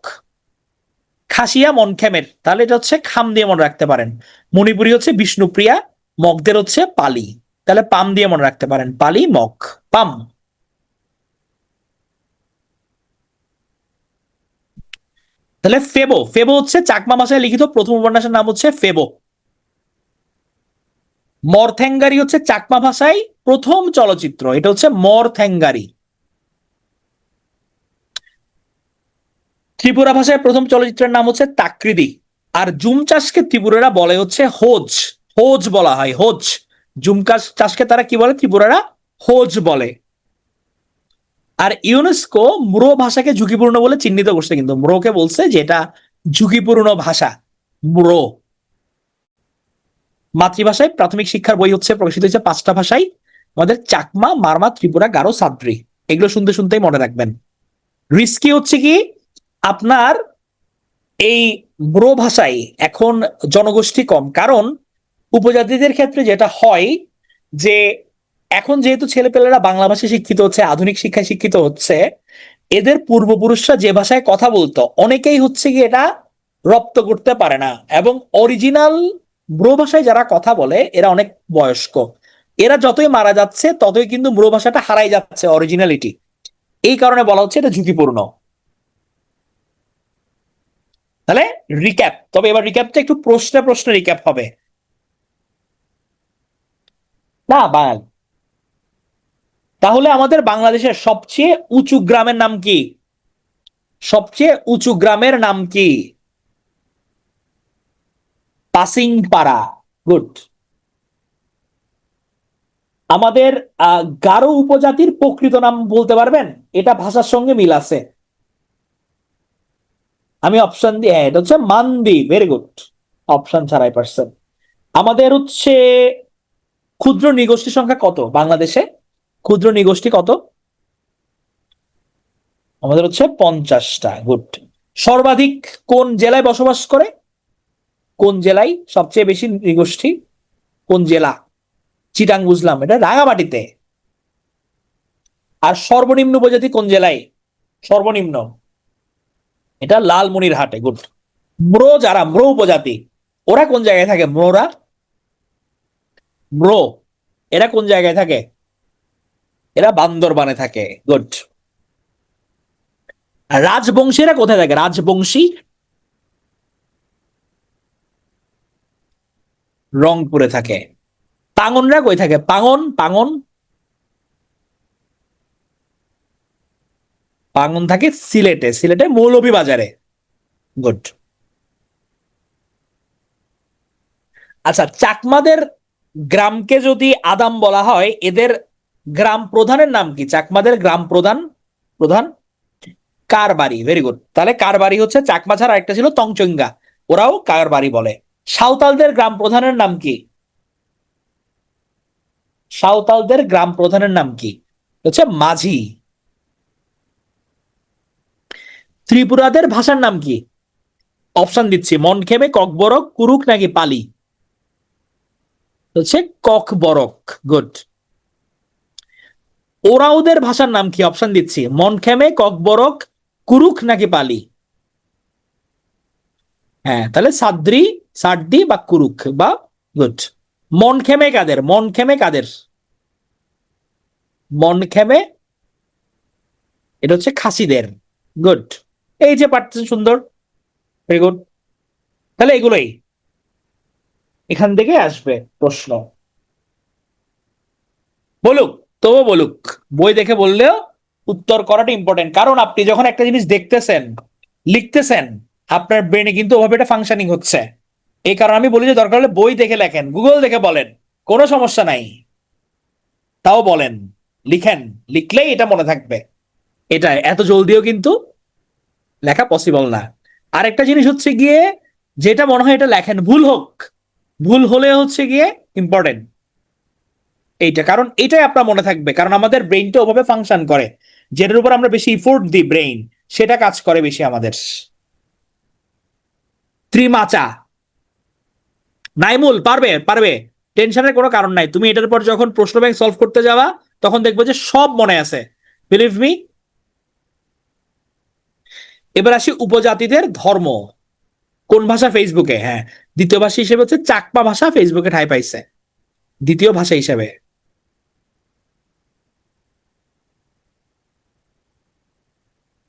খাসিয়া মনখ্যামের, তাহলে এটা হচ্ছে খাম দিয়ে মনে রাখতে পারেন। মণিপুরি হচ্ছে বিষ্ণুপ্রিয়া, মগদের হচ্ছে পালি, তাহলে পাম দিয়ে মনে রাখতে পারেন, পালি মগ, পাম। তাহলে ফেবো, ফেবো হচ্ছে চাকমা ভাষায় লিখিত প্রথম উপন্যাসের নাম হচ্ছে ফেবো। মরথ্যাঙ্গারি হচ্ছে চাকমা ভাষায় প্রথম চলচ্চিত্র, এটা হচ্ছে মরথ্যাঙ্গারি। ত্রিপুরা ভাষায় প্রথম চলচ্চিত্রের নাম হচ্ছে তাকৃদি। আর জুম চাষকে ত্রিপুরারা বলে হচ্ছে হোজ, হোজ বলা হয়, হোজ। চাষকে তারা কি বলে ত্রিপুরারা? হোজ বলে। আর ইউনেস্কো ম্রো ভাষাকে ঝুঁকিপূর্ণ বলে চিহ্নিত করছে, কিন্তু ম্রোকে বলছে যে এটা ঝুঁকিপূর্ণ ভাষা, ম্রো। মাতৃভাষায় প্রাথমিক শিক্ষার বই হচ্ছে প্রকাশিত হয়েছে 5টা ভাষায়, আমাদের চাকমা, মারমা, ত্রিপুরা, গারো, সাদ্রি। এগুলো শুনতে শুনতেই মনে রাখবেন। রিস্কি হচ্ছে কি আপনার এই ব্রো ভাষায় এখন জনগোষ্ঠী কম, কারণ উপজাতিদের ক্ষেত্রে যেটা হয় যে এখন যেহেতু ছেলেপেলেরা বাংলা ভাষায় শিক্ষিত হচ্ছে, আধুনিক শিক্ষায় শিক্ষিত হচ্ছে, এদের পূর্বপুরুষরা যে ভাষায় কথা বলতো অনেকেই হচ্ছে কি এটা রপ্ত করতে পারে না, এবং অরিজিনাল ব্রো ভাষায় যারা কথা বলে এরা অনেক বয়স্ক, এরা যতই মারা যাচ্ছে ততই কিন্তু ব্রো ভাষাটা হারাই যাচ্ছে অরিজিনালিটি। এই কারণে বলা হচ্ছে এটা ঝুঁকিপূর্ণ। তাহলে রিক্যাপ, তবে এবার রিক্যাপটা একটু প্রশ্নে প্রশ্নে রিক্যাপ হবে। না বাঙালি। তাহলে আমাদের বাংলাদেশের সবচেয়ে উঁচু গ্রামের নাম কি? সবচেয়ে উঁচু গ্রামের নাম কি? পাসিং পাড়া। গুড। আমাদের গারো উপজাতির প্রকৃত নাম বলতে পারবেন? এটা ভাষার সঙ্গে মিল আছে। আমি অপশন দিয়ে, হ্যাঁ, এটা হচ্ছে মান্দি। Very good. অপশন ছাড়াই পারছেন। আমাদের হচ্ছে ক্ষুদ্র নৃগোষ্ঠী সংখ্যা কত বাংলাদেশে? ক্ষুদ্র নৃগোষ্ঠী কত? আমাদের হচ্ছে 50টা। গুড। সর্বাধিক কোন জেলায় বসবাস করে? কোন জেলায় সবচেয়ে বেশি নৃগোষ্ঠী? কোন জেলা? চিটাং বুঝলাম, এটা রাঙামাটিতে। আর সর্বনিম্ন উপজাতি কোন জেলায়? সর্বনিম্ন, এটা লালমনিরহাটে। গুড। যারা ম্রো উপজাতি, ওরা কোন জায়গায় থাকে? ম্রো, এরা কোন জায়গায় থাকে? এরা বান্দরবানে থাকে। গুড। আর রাজবংশীরা কোথায় থাকে? রাজবংশী রংপুরে থাকে। পাঙ্গনরা কই থাকে? পাঙ্গন পাঙ্গন থাকে সিলেটে। সিলেটে মৌলভীবাজারে। গুড। আচ্ছা, চাকমাদের গ্রামকে যদি আদাম বলা হয়, এদের গ্রাম প্রধানের নাম কি? চাকমাদের গ্রাম প্রধান কারবারি। Very good. তাহলে কারবারি হচ্ছে চাকমা ছাড়া একটা ছিল তংচঙ্গা, ওরাও কারবারি বলে। সাঁওতালদের গ্রাম প্রধানের নাম কি? সাঁওতালদের গ্রাম প্রধানের নাম কি? হচ্ছে মাঝি। ত্রিপুরাদের ভাষার নাম কি? অপশন দিচ্ছি, মনখেমে, ককবরক, কুরুক নাকি পালি? হচ্ছে ককবরক। গুড। ওরাওদের ভাষার নাম কি? অপশন দিচ্ছি, মনখেমে, ককবরক, কুরুক নাকি পালি? হ্যাঁ, তাহলে সাদ্রি বা কুরুক বা। গুড। মনখেমে কাদের? মনখেমে, এটা হচ্ছে খাসিদের। গুড। এই যে পারতেছেন, সুন্দর। Very good. তাহলে এগুলোই এখান থেকে আসবে প্রশ্ন। বলুক, তবু বলুক। বই দেখে বললেও উত্তর করাটা ইম্পর্টেন্ট, কারণ আপনি যখন একটা জিনিস দেখতেছেন, লিখতেছেন, আপনার ব্রেনে কিন্তু ওভাবে এটা ফাংশনিং হচ্ছে। এই কারণে আমি বলি যে দরকার হলে বই দেখে লেখেন, গুগল দেখে বলেন, কোনো সমস্যা নাই। তাও বলেন, লিখেন, লিখলেই এটা মনে থাকবে। এটা এত জলদিও কিন্তু লেখা পসিবল না। আরেকটা জিনিস হচ্ছে গিয়ে, যেটা মনে হয় এটা লেখেন, ভুল হোক, ভুল হলে হচ্ছে গিয়ে ইম্পর্টেন্ট এইটা, কারণ এটাই আপনার মনে থাকবে, কারণ আমাদের ব্রেইনটা ওভাবে ফাংশন করে, যেটার উপর আমরা বেশি ইফোর্ট দিই, ব্রেইন সেটা কাজ করে বেশি আমাদের। ত্রিমাচা। নাইমুল পারবে, পারবে। টেনশনের কোনো কারণ নাই, তুমি এটার পর যখন প্রশ্ন ব্যাংক সলভ করতে যাবা, তখন দেখবো যে সব মনে আছে। Believe me. এবার আসি উপজাতিদের ধর্ম। কোন ভাষা ফেসবুকে, হ্যাঁ, দ্বিতীয় ভাষা হিসেবে হচ্ছে চাকমা ভাষা ফেসবুকে ঠাঁই পাইছে দ্বিতীয় ভাষা হিসেবে।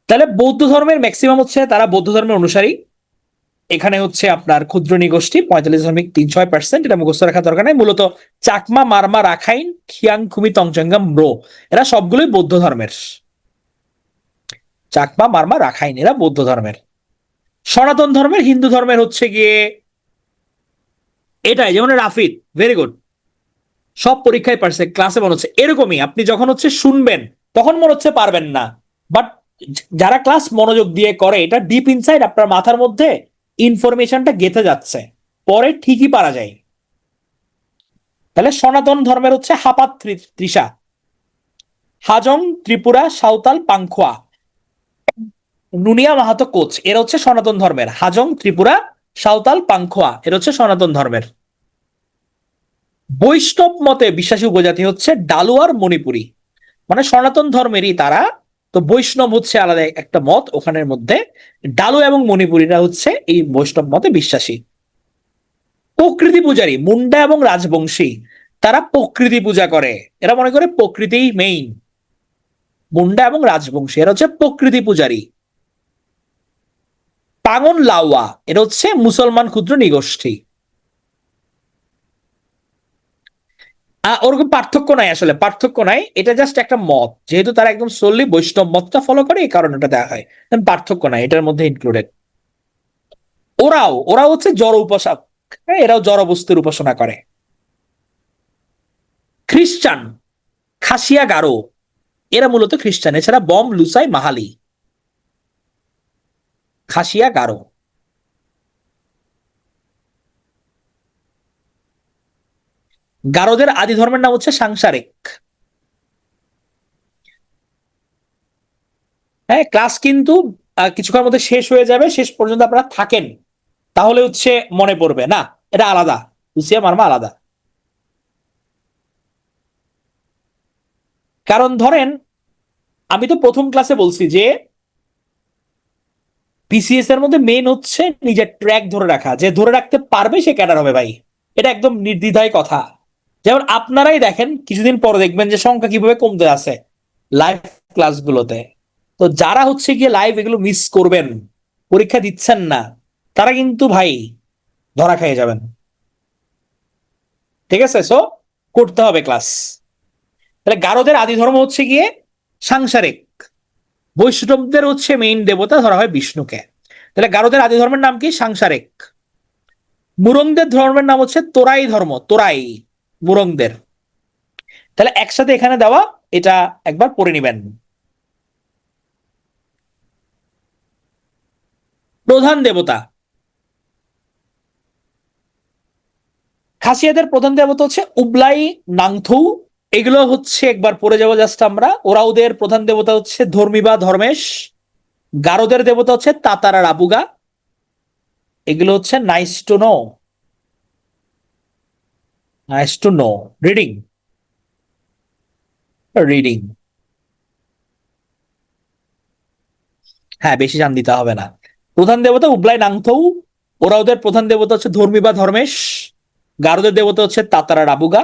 তাহলে বৌদ্ধ ধর্মের ম্যাক্সিমাম হচ্ছে তারা বৌদ্ধ ধর্মের অনুসারী। এখানে হচ্ছে আপনার ক্ষুদ্র নৃগোষ্ঠী 45.36%, এটা মুখস্থ রাখার দরকার নেই। মূলত চাকমা, মারমা, রাখাইন, খিয়াং, খুমি, তংচঙ্গা, ম্রো, এরা সবগুলোই বৌদ্ধ ধর্মের। চাকমা, মারমা, রাখাইন এরা বৌদ্ধ ধর্মের। সনাতন ধর্মের, হিন্দু ধর্মের হচ্ছে গিয়ে এটাই, যেমন রাফিদ। Very good. সব পরীক্ষায় পারছে, ক্লাসে মনে হচ্ছে এরকমই। আপনি যখন হচ্ছে শুনবেন, তখন মনে হচ্ছে পারবেন না, বাট যারা ক্লাস মনোযোগ দিয়ে করে, এটা ডিপ ইনসাইড আপনার মাথার মধ্যে ইনফরমেশনটা গেঁথে যাচ্ছে, পরে ঠিকই পারা যায়। তাহলে সনাতন ধর্মের হচ্ছে হাপাত, ত্রিশা, হাজং, ত্রিপুরা, সাঁওতাল, পাংখোয়া, নুনিয়া, মাহাতো, কোচ, এরা হচ্ছে সনাতন ধর্মের। হাজং, ত্রিপুরা, সাঁওতাল, পাংখোয়া, এরা হচ্ছে সনাতন ধর্মের। বৈষ্ণব মতে বিশ্বাসী উপজাতি হচ্ছে ডালু আর মণিপুরী, মানে সনাতন ধর্মেরই তারা। তো বৈষ্ণব হচ্ছে আলাদা একটা মত, ওখানের মধ্যে ডালু এবং মণিপুরীরা হচ্ছে এই বৈষ্ণব মতে বিশ্বাসী। প্রকৃতি পূজারী মুন্ডা এবং রাজবংশী, তারা প্রকৃতি পূজা করে, এরা মনে করে প্রকৃতিই মেইন। মুন্ডা এবং রাজবংশী এরা হচ্ছে প্রকৃতি পূজারী। পাঙ্গন লাউয়া, এরা হচ্ছে মুসলমান ক্ষুদ্র নৃগোষ্ঠী। ওরকম পার্থক্য নাই, আসলে পার্থক্য নাই, এটা জাস্ট একটা মত, যেহেতু তারা একদম সোললি বৈষ্ণব মতটা ফলো করে এই কারণে এটা দেওয়া হয়, পার্থক্য নাই এটার মধ্যে ইনক্লুডেড। ওরাও হচ্ছে জড় উপাসক, হ্যাঁ, এরাও জড় বস্তুর উপাসনা করে। খ্রিস্টান, খাসিয়া গারো, এরা মূলত খ্রিস্টান, এছাড়া বম, লুসাই, মাহালি। খাসিয়া গারো। গারোদের আদি ধর্মের নাম হচ্ছে সাংসারিক। হ্যাঁ, ক্লাস কিন্তু কিছুক্ষণের মধ্যে শেষ হয়ে যাবে, শেষ পর্যন্ত আপনারা থাকেন, তাহলে হচ্ছে মনে পড়বে না, এটা আলাদা, লুসিয়া মার্মা আলাদা। কারণ ধরেন আমি তো প্রথম ক্লাসে বলছি যে পিসিএস এর মধ্যে মেন হচ্ছে নিজের ট্র্যাক ধরে রাখা, যে ধরে রাখতে পারবে সে ক্যাডার হবে ভাই, এটা একদম নির্দ্বিধায় কথা। যেমন আপনারাই দেখেন কিছুদিন পরে দেখবেন যে সংখ্যা কিভাবে কমতে আছে লাইভ ক্লাসগুলোতে। তো যারা হচ্ছে গিয়ে লাইভ এগুলো মিস করবেন, পরীক্ষা দিচ্ছেন না, তারা কিন্তু ভাই ধরা খেয়ে যাবেন। ঠিক আছে, সো করতে হবে ক্লাস। তাহলে গারোদের আদি ধর্ম হচ্ছে গিয়ে সাংসারিক, বৈষ্ণবদের হচ্ছে মেইন দেবতা ধরা হয় বিষ্ণুকে। তাহলে গারোদের আদি ধর্মের নাম কি? সাংসারিক। মুরংদের ধর্মের নাম হচ্ছে তোরাই ধর্ম, তোরাই মুরংদের। তাহলে একসাথে এখানে দেওয়া, এটা একবার পড়ে নিবেন। প্রধান দেবতা, খাসিয়াদের প্রধান দেবতা হচ্ছে উবলাই, নাংথৌ, এগুলো হচ্ছে একবার পড়ে যাবো জাস্ট আমরা। ওরাওদের প্রধান দেবতা হচ্ছে ধর্মী বা ধর্মেশ। গারোদের দেবতা হচ্ছে তাতারা রাবুগা। এগুলো হচ্ছে nice to know, nice to know. Reading, reading. হ্যাঁ, বেশি জান দিতে হবে না। প্রধান দেবতা উবলাই নাংথৌ। ওরাওদের প্রধান দেবতা হচ্ছে ধর্মী বা ধর্মেশ। গারোদের দেবতা হচ্ছে তাতারা রাবুগা।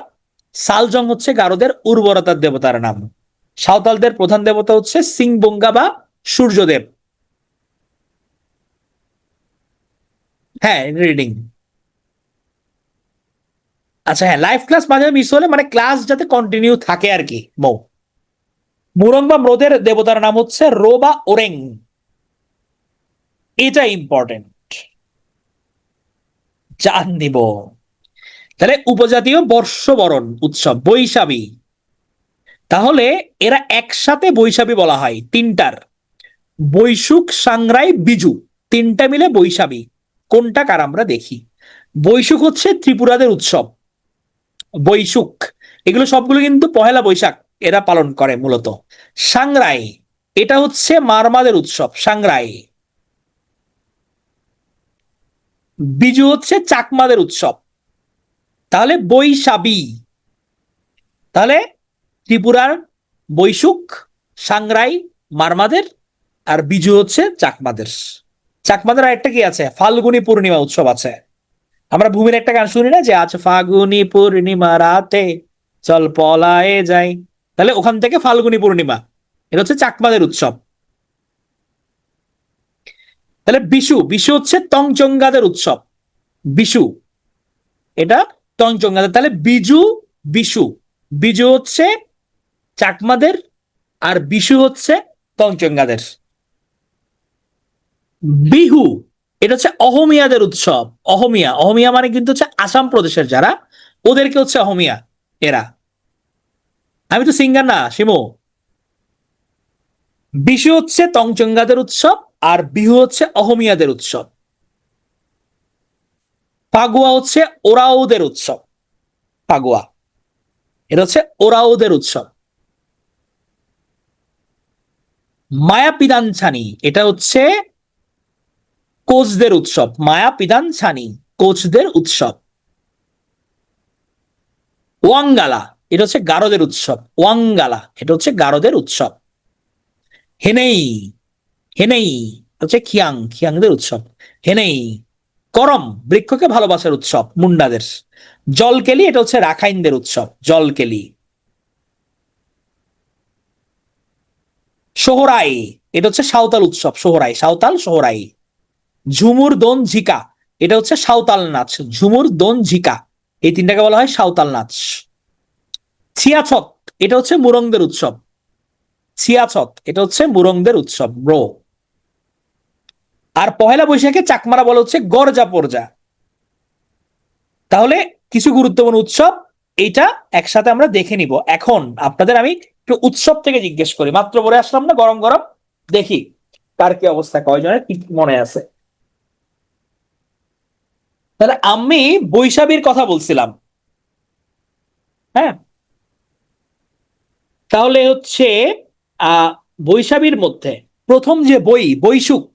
সালজং হচ্ছে গারোদের উর্বরতার দেবতার নাম। সাঁওতালদের প্রধান দেবতা হচ্ছে সিংবঙ্গা বা সূর্যদেব। হ্যাঁ, রিডিং। আচ্ছা, হ্যাঁ, লাইভ ক্লাস মাঝে মিস হলে মানে ক্লাস যাতে কন্টিনিউ থাকে আর কি, মৌ। মুরং বা ম্রোদের দেবতার নাম হচ্ছে রো বা ওরেং, এটা ইম্পর্টেন্ট, জান দিব। তাহলে উপজাতীয় বর্ষবরণ উৎসব বৈশাখী, তাহলে এরা একসাথে বৈশাখী বলা হয় তিনটার, বৈশুখ, সাংরাই, বিজু, তিনটা মিলে বৈশাখী। কোনটা কার আমরা দেখি। বৈশুখ হচ্ছে ত্রিপুরাদের উৎসব, বৈশুখ, এগুলো সবগুলো কিন্তু পহেলা বৈশাখ এরা পালন করে মূলত। সাংরাই, এটা হচ্ছে মারমাদের উৎসব, সাংরাই। বিজু হচ্ছে চাকমাদের উৎসব। তাহলে বৈশাখী, তাহলে ত্রিপুরার বৈশুখ, সাংরাই মারমাদের, আর বিজু হচ্ছে চাকমাদের। চাকমাদের আরেকটা কি আছে, ফাল্গুনী পূর্ণিমা উৎসব আছে। আমরা ভূমির একটা গান শুনি না, যে আছে ফাগুনি পূর্ণিমা রাতে চল পলায়ে যাই, তাহলে ওখান থেকে ফাল্গুনী পূর্ণিমা, এটা হচ্ছে চাকমাদের উৎসব। তাহলে বিশু, বিশু হচ্ছে তংচঙ্গাদের উৎসব, বিশু, এটা তংচঙ্গাদের। তাহলে বিজু, বিশু, বিজু হচ্ছে চাকমাদের, আর বিশু হচ্ছে তংচঙ্গাদের। বিহু, এটা হচ্ছে অহমিয়াদের উৎসব, অহমিয়া, অহমিয়া মানে কিন্তু হচ্ছে আসাম প্রদেশের যারা, ওদেরকে হচ্ছে অহমিয়া এরা। আমি তো সিঙ্গার না শিমু। বিশু হচ্ছে তংচঙ্গাদের উৎসব, আর বিহু হচ্ছে অহমিয়াদের উৎসব। ফাগুয়া হচ্ছে ওরাওদের উৎসব, ফাগুয়া, এটা হচ্ছে ওরাওদের উৎসব। মায়া পিদানছানি, এটা হচ্ছে কোচদের উৎসব, মায়া পিদানছানি, কোচদের উৎসব। ওয়াঙ্গালা, এটা হচ্ছে গারোদের উৎসব, ওয়াঙ্গালা, এটা হচ্ছে গারোদের উৎসব। হেনেই, হেনেই হচ্ছে খিয়াং, খিয়াংদের উৎসব, হেনেই। করম, বৃক্ষকে ভালোবাসার উৎসব, মুন্ডাদের। জলকেলি, এটা হচ্ছে রাখাইনদের উৎসব, জলকেলি। সোহরাই, এটা হচ্ছে সাঁওতাল উৎসব, সোহরাই, সাঁওতাল, সোহরাই। ঝুমুর, দোন, ঝিকা, এটা হচ্ছে সাঁওতাল নাচ, ঝুমুর, দোন, ঝিকা, এই তিনটাকে বলা হয় সাঁওতাল নাচ। ছিয়াছত, এটা হচ্ছে মুরংদের উৎসব। ছিয়াছত, এটা হচ্ছে মুরংদের উৎসব ব্রো। আর পহেলা বৈশাখে চাকমারা বলা হচ্ছে গরজা পরজা। তাহলে কিছু গুরুত্বপূর্ণ উৎসব এইটা একসাথে আমরা দেখে নিব। এখন আপনাদের আমি একটু উৎসব থেকে জিজ্ঞেস করি, মাত্র পরে আসলাম না গরম গরম, দেখি কার কি অবস্থা, কয়জনের কি মনে আছে। তাহলে আমি বৈশাখীর কথা বলছিলাম, হ্যাঁ। তাহলে হচ্ছে আহ বৈশাখীর মধ্যে প্রথম যে বৈশুক,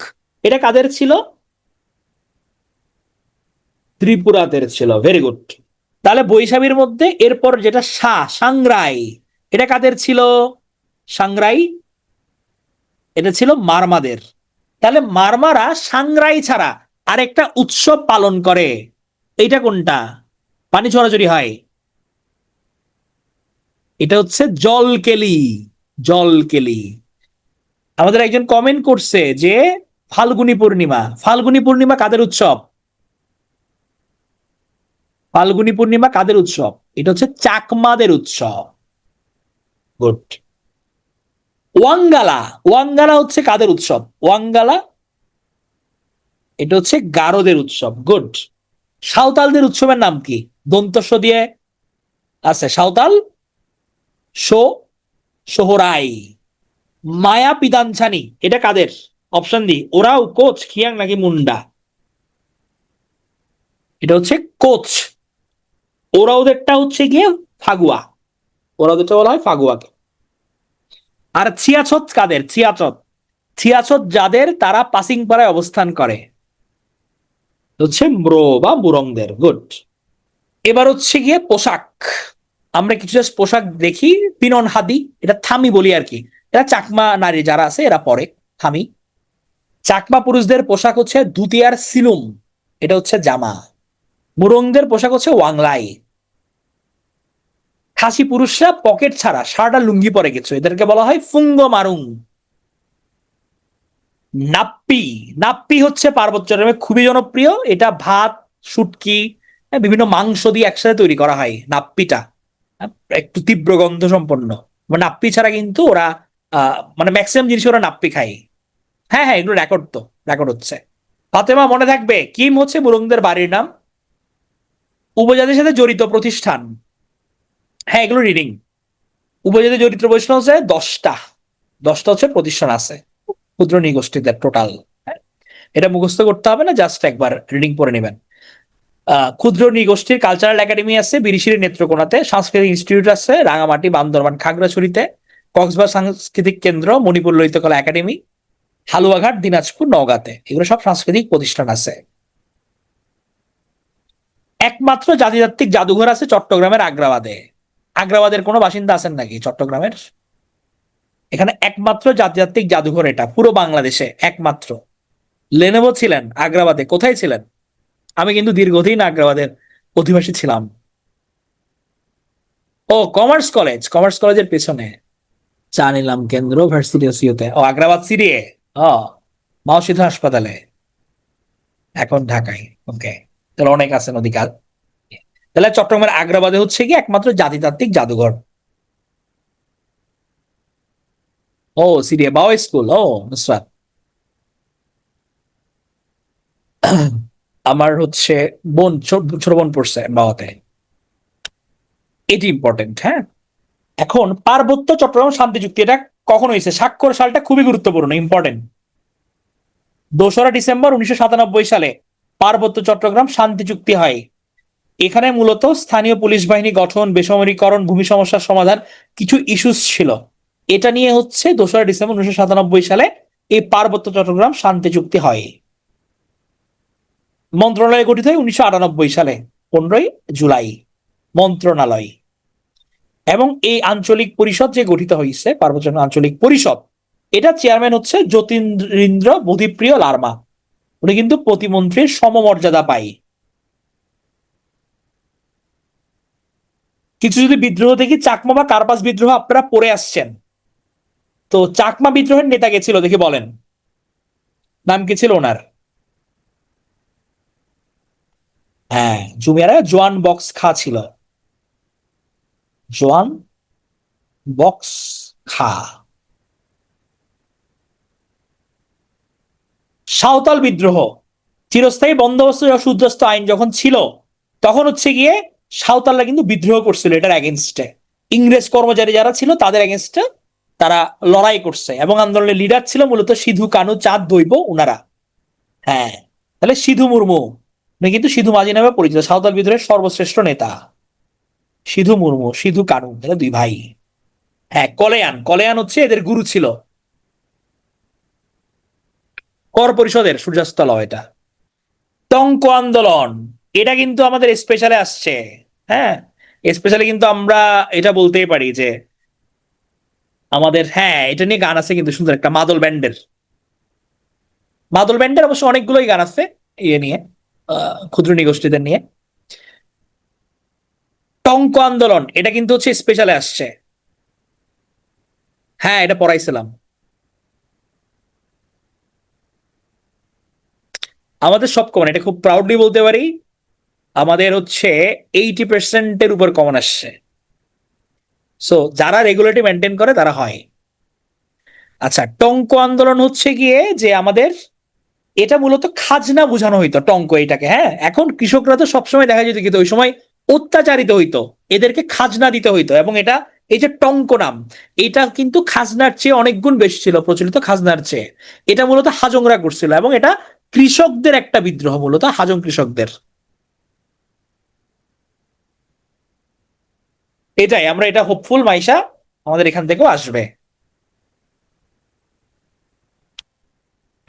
এটা কাদের ছিল? ত্রিপুরাদের ছিল, ভেরি গুড। তাহলে বৈশাখীর মধ্যে এরপর যেটা সাংরাই, এটা কাদের ছিল? সাংরাই, এটা ছিল মারমাদের। তাহলে মারমারা সাংরাই ছাড়া আরেকটা উৎসব পালন করে, এইটা কোনটা? পানি ছড়াছড়ি হয়, এটা হচ্ছে জলকেলি। জলকেলি। আমাদের একজন কমেন্ট করছে যে ফাল্গুনী পূর্ণিমা, ফাল্গুনী পূর্ণিমা কাদের উৎসব? ফাল্গুনী পূর্ণিমা কাদের উৎসব? এটা হচ্ছে চাকমাদের উৎসব। গুড। ওয়াঙ্গালা, ওয়াঙ্গালা হচ্ছে কাদের উৎসব? ওয়াঙ্গালা, এটা হচ্ছে গারোদের উৎসব। গুড। সাঁওতালদের উৎসবের নাম কি? দন্তস্ব দিয়ে আছে, সাঁওতাল। শো, সোহরাই। মায়া পিদানছানি, এটা কাদের? অপশন দি, ওরাও, কোচ, খিয়াং নাকি মুন্ডা? এটা হচ্ছে কোচ। ওরাওদেরটা হচ্ছে গিয়ে ফাগুয়া, ওরাওদেরটা বলা হয় ফাগুয়াকে। আর ছিয়াছত কাদের? ছিয়াছত, ছিয়াছত যাদের তারা পাসিং পাড়ায় অবস্থান করে, হচ্ছে ম্রো বা মুরংদের। গুড। এবার হচ্ছে গিয়ে পোশাক, আমরা কিছু জাস্ট পোশাক দেখি। পিনন হাদি, এটা থামি বলি আর কি, এটা চাকমা নারী যারা আছে এরা পরে থামি। চাকমা পুরুষদের পোশাক হচ্ছে ধুতি আর সিলুম, এটা হচ্ছে জামা। মুরংদের পোশাক হচ্ছে ওয়াংলাই। খাসি পুরুষরা পকেট ছাড়া শার্ট আর লুঙ্গি পরে গেছে, এদেরকে বলা হয় ফুঙ্গো মারুং। নাপ্পি, নাপ্পি হচ্ছে পার্বত্য চট্টগ্রামে খুবই জনপ্রিয়, এটা ভাত, শুটকি, বিভিন্ন মাংস দিয়ে একসাথে তৈরি করা হয় নাপ্পিটা। একটু তীব্র গন্ধ সম্পন্ন, মানে নাপ্পি ছাড়া কিন্তু ওরা মানে ম্যাক্সিমাম জিনিস ওরা নাপ্পি খায়। হ্যাঁ হ্যাঁ, এগুলো রেকর্ড তো, রেকর্ড হচ্ছে। ফাতেমা মনে থাকবে, কিম হচ্ছে মুরংদের বাড়ির নাম। উপজাতির সাথে জড়িত প্রতিষ্ঠান, হ্যাঁ এগুলো রিডিং। উপজাতি জড়িত প্রতিষ্ঠান হচ্ছে 10টা, 10টা হচ্ছে প্রতিষ্ঠান আছে ক্ষুদ্র নৃগোষ্ঠীদের টোটাল। এটা মুখস্থ করতে হবে না, জাস্ট একবার রিডিং পড়ে নেবেন। ক্ষুদ্র নৃগোষ্ঠীর কালচারাল একাডেমি আছে বিরিশিরি নেত্রকোনাতে, সাংস্কৃতিক ইনস্টিটিউট আছে রাঙামাটি, বান্দরবান, খাগড়াছড়িতে, কক্সবাজার সাংস্কৃতিক কেন্দ্র, মণিপুর ললিতকলা একাডেমি, হালুয়াঘাট, দিনাজপুর, নওগাঁতে, এগুলো সব সাংস্কৃতিক প্রতিষ্ঠান আছে। একমাত্র জাতিতাত্ত্বিক জাদুঘর আছে চট্টগ্রামের আগ্রাবাদে। আগ্রাবাদের কোনো বাসিন্দা আছেন নাকি চট্টগ্রামের? এখানে একমাত্র জাতিতাত্ত্বিক জাদুঘর, এটা পুরো বাংলাদেশে একমাত্র। লেনেভো ছিলেন আগ্রাবাদে, কোথায় ছিলেন? আমি কিন্তু দীর্ঘদিন আগ্রাবাদের অধিবাসী ছিলাম। ও কমার্স কলেজ, কমার্স কলেজের পেছনে। চা নিলাম কেন্দ্র, ভার্সিটি ওসিওতে, ও আগ্রাবাদ সিরিয়ে। ও, মাওসিদ হাসপাতালে, এখন ঢাকায়। ওকে, তাহলে অনেক আছেন অধিকার। তাহলে চট্টগ্রামের আগ্রাবাদে হচ্ছে কি একমাত্র জাতিতাত্ত্বিক জাদুঘর। ও সিরিয়া, বাও স্কুল, ও নুসরাত। আমার হচ্ছে বোন, ছোট ছোট বোন পড়ছে বাওয়াতে, এটি ইম্পর্টেন্ট, হ্যাঁ। এখন পার্বত্য চট্টগ্রাম শান্তি চুক্তি, এটা কখন হয়েছে? স্বাক্ষর সালটা খুবই গুরুত্বপূর্ণ, ইম্পর্টেন্ট। 2রা ডিসেম্বর 1997 সালে পার্বত্য চট্টগ্রাম শান্তি চুক্তি হয়। এখানে মূলত স্থানীয় পুলিশ বাহিনী গঠন, বেসামরিকরণ, ভূমি সমস্যার সমাধান, কিছু ইস্যুস ছিল। এটা নিয়ে হচ্ছে 2রা ডিসেম্বর 1997 সালে এই পার্বত্য চট্টগ্রাম শান্তি চুক্তি হয়। মন্ত্রণালয় গঠিত হয় 1998 সালে, 15ই জুলাই, মন্ত্রণালয়। এবং এই আঞ্চলিক পরিষদ যে গঠিত হয়েছে, পার্বত্য আঞ্চলিক পরিষদ, এটা চেয়ারম্যান হচ্ছে জ্যোতিরিন্দ্র বোধিপ্রিয় লারমা। উনি কিন্তু প্রতিমন্ত্রীর সমমর্যাদা পায়। কিছু যদি বিদ্রোহ দেখি, চাকমা বা কার্পাস বিদ্রোহ আপনারা পড়ে আসছেন, তো চাকমা বিদ্রোহের নেতা কে ছিল দেখি বলেন, নাম কি ছিল ওনার? হ্যাঁ, জুমিয়ারা জোয়ান বক্স খা ছিল। জোয়ান বক্স খা। সাঁওতাল বিদ্রোহ, চিরস্থায়ী বন্দোবস্ত সূর্যাস্ত আইন যখন ছিল তখন হচ্ছে গিয়ে সাঁওতালরা কিন্তু বিদ্রোহ করছিল এটার এগেনস্টে। ইংরেজ কর্মচারী যারা ছিল তাদের এগেনস্টে তারা লড়াই করছে, এবং আন্দোলনের লিডার ছিল মূলত সিধু কানু চাঁদ দৈব উনারা। হ্যাঁ, তাহলে সিধু মুর্মু, উনি কিন্তু সিধু মাঝি নামে পরিচিত, সাঁওতাল বিদ্রোহের সর্বশ্রেষ্ঠ নেতা সিধু মুর্মু, সিধু কানু, তাহলে দুই ভাই। হ্যাঁ, কলেয়ান, কলেয়ান হচ্ছে এদের গুরু ছিল। কর পরিষদের সূর্যাস্ত ল এটা। টঙ্ক আন্দোলন, এটা কিন্তু আমাদের স্পেশালে আসছে। হ্যাঁ, স্পেশালি কিন্তু আমরা এটা বলতেই পারি যে আমাদের, হ্যাঁ এটা নিয়ে গান আছে কিন্তু সুন্দর একটা, মাদল ব্যান্ডের। মাদল ব্যান্ডের অবশ্য অনেকগুলোই গান আছে ইয়ে নিয়ে, ক্ষুদ্র নিগোষ্ঠীদের নিয়ে। টঙ্ক আন্দোলন এটা কিন্তু হচ্ছে স্পেশালে আসছে। হ্যাঁ, এটা পড়াইছিলাম। আমাদের সব কমন, এটা খুব প্রাউডলি বলতে পারি, আমাদের হচ্ছে 80%-এর উপর কমন আসছে। সো যারা রেগুলেটরি মেনটেন করে তারা হয়। আচ্ছা, টঙ্ক আন্দোলন হচ্ছে গিয়ে যে আমাদের, এটা মূলত খাজনা বোঝানো হইতো টঙ্ক এটাকে। হ্যাঁ, এখন কৃষকরা তো সবসময় দেখা যেত কিন্তু ওই সময় অত্যাচারিত হইতো, এদেরকে খাজনা দিতে হইতো, এবং এটা, এই যে টঙ্ক নাম, এটা কিন্তু খাজনার চেয়ে অনেক গুণ বেশি ছিল প্রচলিত খাজনার চেয়ে। এটা মূলত হাজংরা করছিল, এবং এটা কৃষকদের একটা বিদ্রোহ, মূলত হাজং কৃষকদের। এটাই আমরা, এটা হোপফুল মাইশা আমাদের এখান থেকেও আসবে।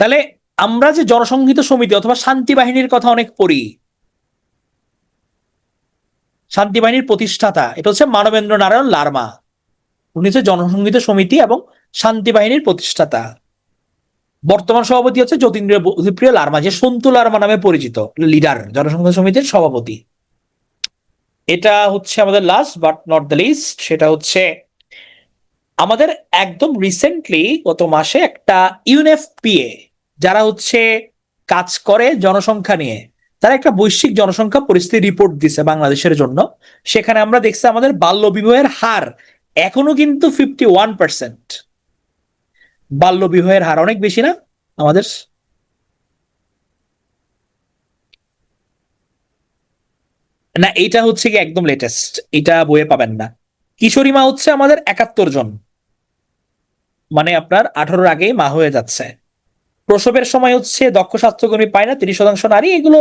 তাহলে আমরা যে জনসংহীত সমিতি অথবা শান্তি বাহিনীর কথা অনেক পড়ি, শান্তি বাহিনীর প্রতিষ্ঠাতা এটা হচ্ছে মানবেন্দ্র নারায়ণ লারমা। উনি হচ্ছে জনসংহীত সমিতি এবং শান্তি বাহিনীর প্রতিষ্ঠাতা। বর্তমান সভাপতি হচ্ছে যতীন্দ্র বুদ্ধিপ্রিয় লারমা, যে সন্তু লারমা নামে পরিচিত, লিডার, জনসংহীত সমিতির সভাপতি। এটা হচ্ছে আমাদের last but not the least, সেটা হচ্ছে আমাদের একদম রিসেন্টলি গত মাসে একটা ইউএনএফপিএ, যারা হচ্ছে কাজ করে জনসংখ্যা নিয়ে, তারা একটা বৈশ্বিক জনসংখ্যা পরিস্থিতি রিপোর্ট দিছে বাংলাদেশের জন্য। সেখানে আমরা দেখছি আমাদের বাল্য বিবাহের হার এখনো কিন্তু 51%। বাল্য বিবাহের হার অনেক বেশি না আমাদের? না, এটা হচ্ছে কি একদম লেটেস্ট, এটা বইয়ে পাবেন না। কিশোরী মা হচ্ছে আমাদের 71 জন, মানে আপনার 18-র আগেই মা হয়ে যাচ্ছে। প্রসবের সময় হচ্ছে দক্ষ স্বাস্থ্যকর্মী পায় না 30% নারী, এগুলো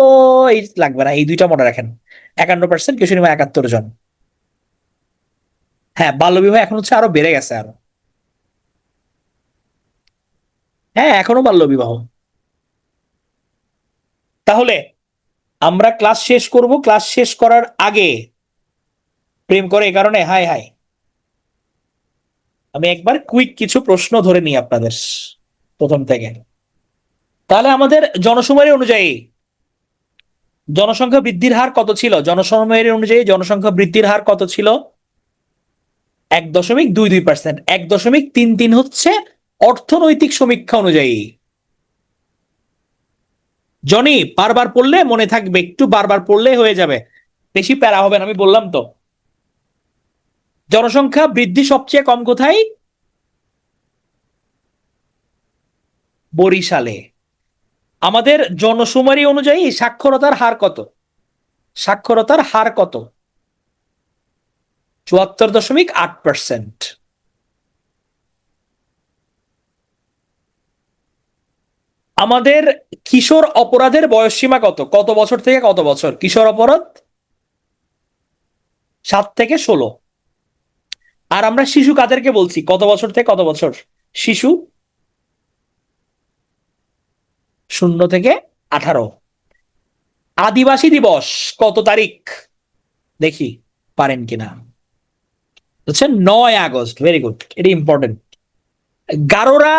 এই লাগবে না, এই দুইটা মনে রাখেন। 51%, কিশোরী মা 71 জন। হ্যাঁ, বাল্যবিবাহ এখন হচ্ছে আরো বেড়ে গেছে আরো। হ্যাঁ, এখনো বাল্যবিবাহ। তাহলে আমরা ক্লাস শেষ করব, ক্লাস শেষ করার আগে প্রেম করে এই কারণে, হাই হাই, আমি একবার কুইক কিছু প্রশ্ন ধরে নিই আপনাদের প্রথম থেকে। তাহলে আমাদের জনশুমারি অনুযায়ী জনসংখ্যা বৃদ্ধির হার কত ছিল? জনশুমারি অনুযায়ী জনসংখ্যা বৃদ্ধির হার কত ছিল? 1.22%। 1.33 হচ্ছে অর্থনৈতিক সমীক্ষা অনুযায়ী। জনি, বারবার পড়লে মনে থাকবে, একটু বারবার পড়লে হয়ে যাবে, বেশি প্যারা হবে না, আমি বললাম তো। জনসংখ্যা বৃদ্ধি সবচেয়ে কম কোথায়? বরিশালে। আমাদের জনশুমারি অনুযায়ী সাক্ষরতার হার কত? সাক্ষরতার হার কত? 74.8%। আমাদের কিশোর অপরাধের বয়স সীমা কত? কত বছর থেকে কত বছর কিশোর অপরাধ? 7 থেকে 16। আর আমরা শিশু কাদেরকে বলছি, কত বছর থেকে কত বছর শিশু? 0 থেকে 18। আদিবাসী দিবস কত তারিখ? দেখি পারেন কিনা। হচ্ছে 9 আগস্ট। ভেরি গুড, এটা ইম্পর্টেন্ট। গারোরা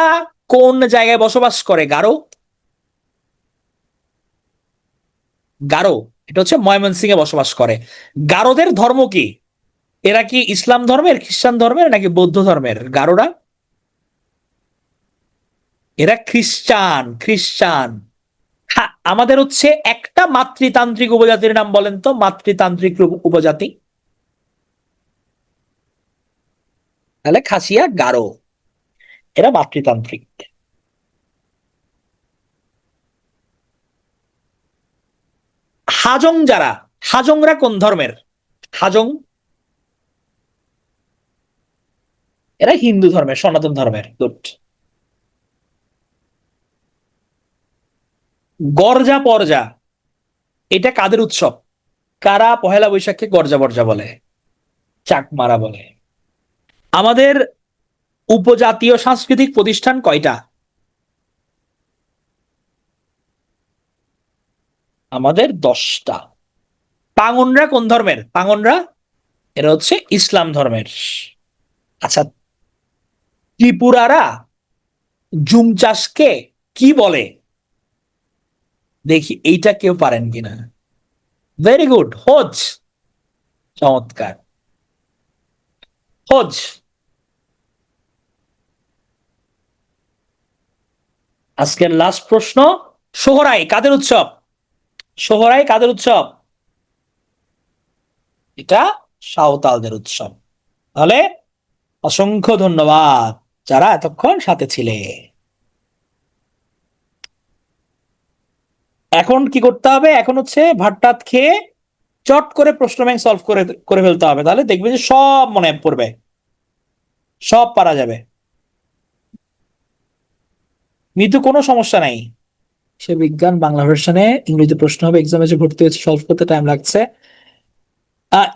কোন জায়গায় বসবাস করে? গারো, গারো এটা হচ্ছে ময়মনসিংহে বসবাস করে। গারোদের ধর্ম কি? এরা কি ইসলাম ধর্মের, খ্রিস্টান ধর্মের, নাকি বৌদ্ধ ধর্মের গারোরা? এরা খ্রিস্টান, খ্রিস্টান। হ্যাঁ, আমাদের হচ্ছে একটা মাতৃতান্ত্রিক উপজাতির নাম বলেন তো, মাতৃতান্ত্রিক উপজাতি। তাহলে খাসিয়া গারো, এরা মাতৃতান্ত্রিক। হাজং যারা, হাজংরা কোন ধর্মের? হাজং, এরা হিন্দু ধর্মের, সনাতন ধর্মের। গুড। গরজা পরজা, এটা কাদের উৎসব? কারা পহেলা বৈশাখকে গরজা পরজা বলে? চাকমারা বলে। আমাদের উপজাতীয় সাংস্কৃতিক প্রতিষ্ঠান কয়টা? আমাদের 10টা। পাঙ্গনরা কোন ধর্মের? পাঙ্গনরা, এরা হচ্ছে ইসলাম ধর্মের। আচ্ছা, ত্রিপুরারা জুম চাষকে কি বলে? দেখি এইটা কেউ পারেন কিনা। ভেরি গুড, হোজ। চমৎকার, হোজ। আজকের লাস্ট প্রশ্ন, সোহরাই কাদের উৎসব? সোহরাই কাদের উৎসব? এটা সাঁওতালদের উৎসব। তাহলে অসংখ্য ধন্যবাদ যারা এতক্ষণ সাথে ছিলে। এখন কি করতে হবে? এখন হচ্ছে ভাত টাত খেয়ে চট করে প্রশ্ন ব্যাংক সলভ করে করে ফেলতে হবে, তাহলে দেখবে যে সব মনে পড়বে, সব পারা যাবে। মিতু, কোনো সমস্যা নাই। সে বিজ্ঞান বাংলা ভার্সনে ইংরেজি প্রশ্ন হবে, এক্সামে যে ভর্তি হয়েছে, সলভ করতে টাইম লাগছে।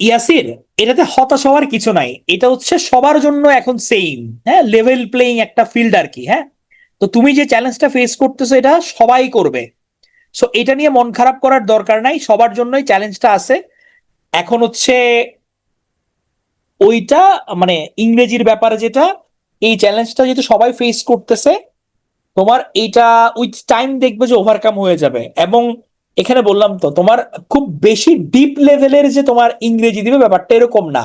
ইয়াসির, এটাতে হতাশ হওয়ার কিছু নাই, এটা হচ্ছে সবার জন্য এখন সেম, হ্যাঁ, লেভেল প্লেইং একটা ফিল্ড আর কি। হ্যাঁ, তো তুমি যে চ্যালেঞ্জটা ফেস করতেছো এটা সবাই করবে, সো এটা নিয়ে মন খারাপ করার দরকার নাই, সবার জন্যই চ্যালেঞ্জটা আছে। এখন হচ্ছে ওইটা, মানে ইংরেজির ব্যাপারে যেটা, এই চ্যালেঞ্জটা যেহেতু সবাই ফেস করতেছে, তোমার এইটা উইথ টাইম দেখবে যে ওভারকাম হয়ে যাবে। এবং এখানে বললাম তো, তোমার খুব বেশি ডিপ লেভেলের যে তোমার ইংরেজি দিবে ব্যাপারটা এরকম না,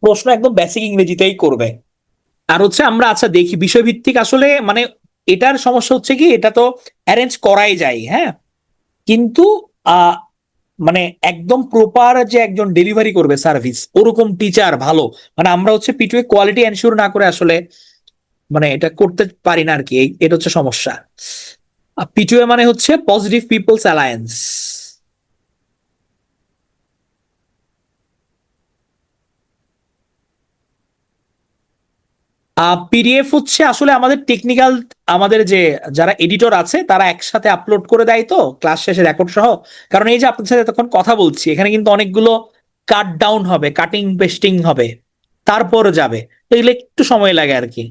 প্রশ্ন একদম বেসিক ইংরেজিতেই করবে। আর হচ্ছে আমরা আচ্ছা দেখি বিষয়ভিত্তিক আসলে, মানে এটার সমস্যা হচ্ছে কি, এটা তো অ্যারেঞ্জ করাই যায়, হ্যাঁ, কিন্তু আহ মানে একদম প্রপার যে একজন ডেলিভারি করবে সার্ভিস, ওরকম টিচার ভালো, মানে আমরা হচ্ছে পিটুয়ে কোয়ালিটি এনশিওর না করে আসলে মানে এটা করতে পারি না আর কি, এটা হচ্ছে সমস্যা। পিটুয়ে মানে হচ্ছে পজিটিভ পিপলস অ্যালায়েন্স। পিডিএফ হচ্ছে আসলে আমাদের টেকনিক্যাল, আমাদের যে যারা এডিটর আছে তারা একসাথে আপলোড করে দেয় তো ক্লাস শেষে রেকর্ড সহ। কারণ এই যে আপনার সাথে তখন কথা বলছি, এখানে কিন্তু অনেকগুলো কাট ডাউন হবে, কাটিং পেস্টিং হবে, তারপর যাবে, তো এগুলো একটু সময় লাগে আর কি।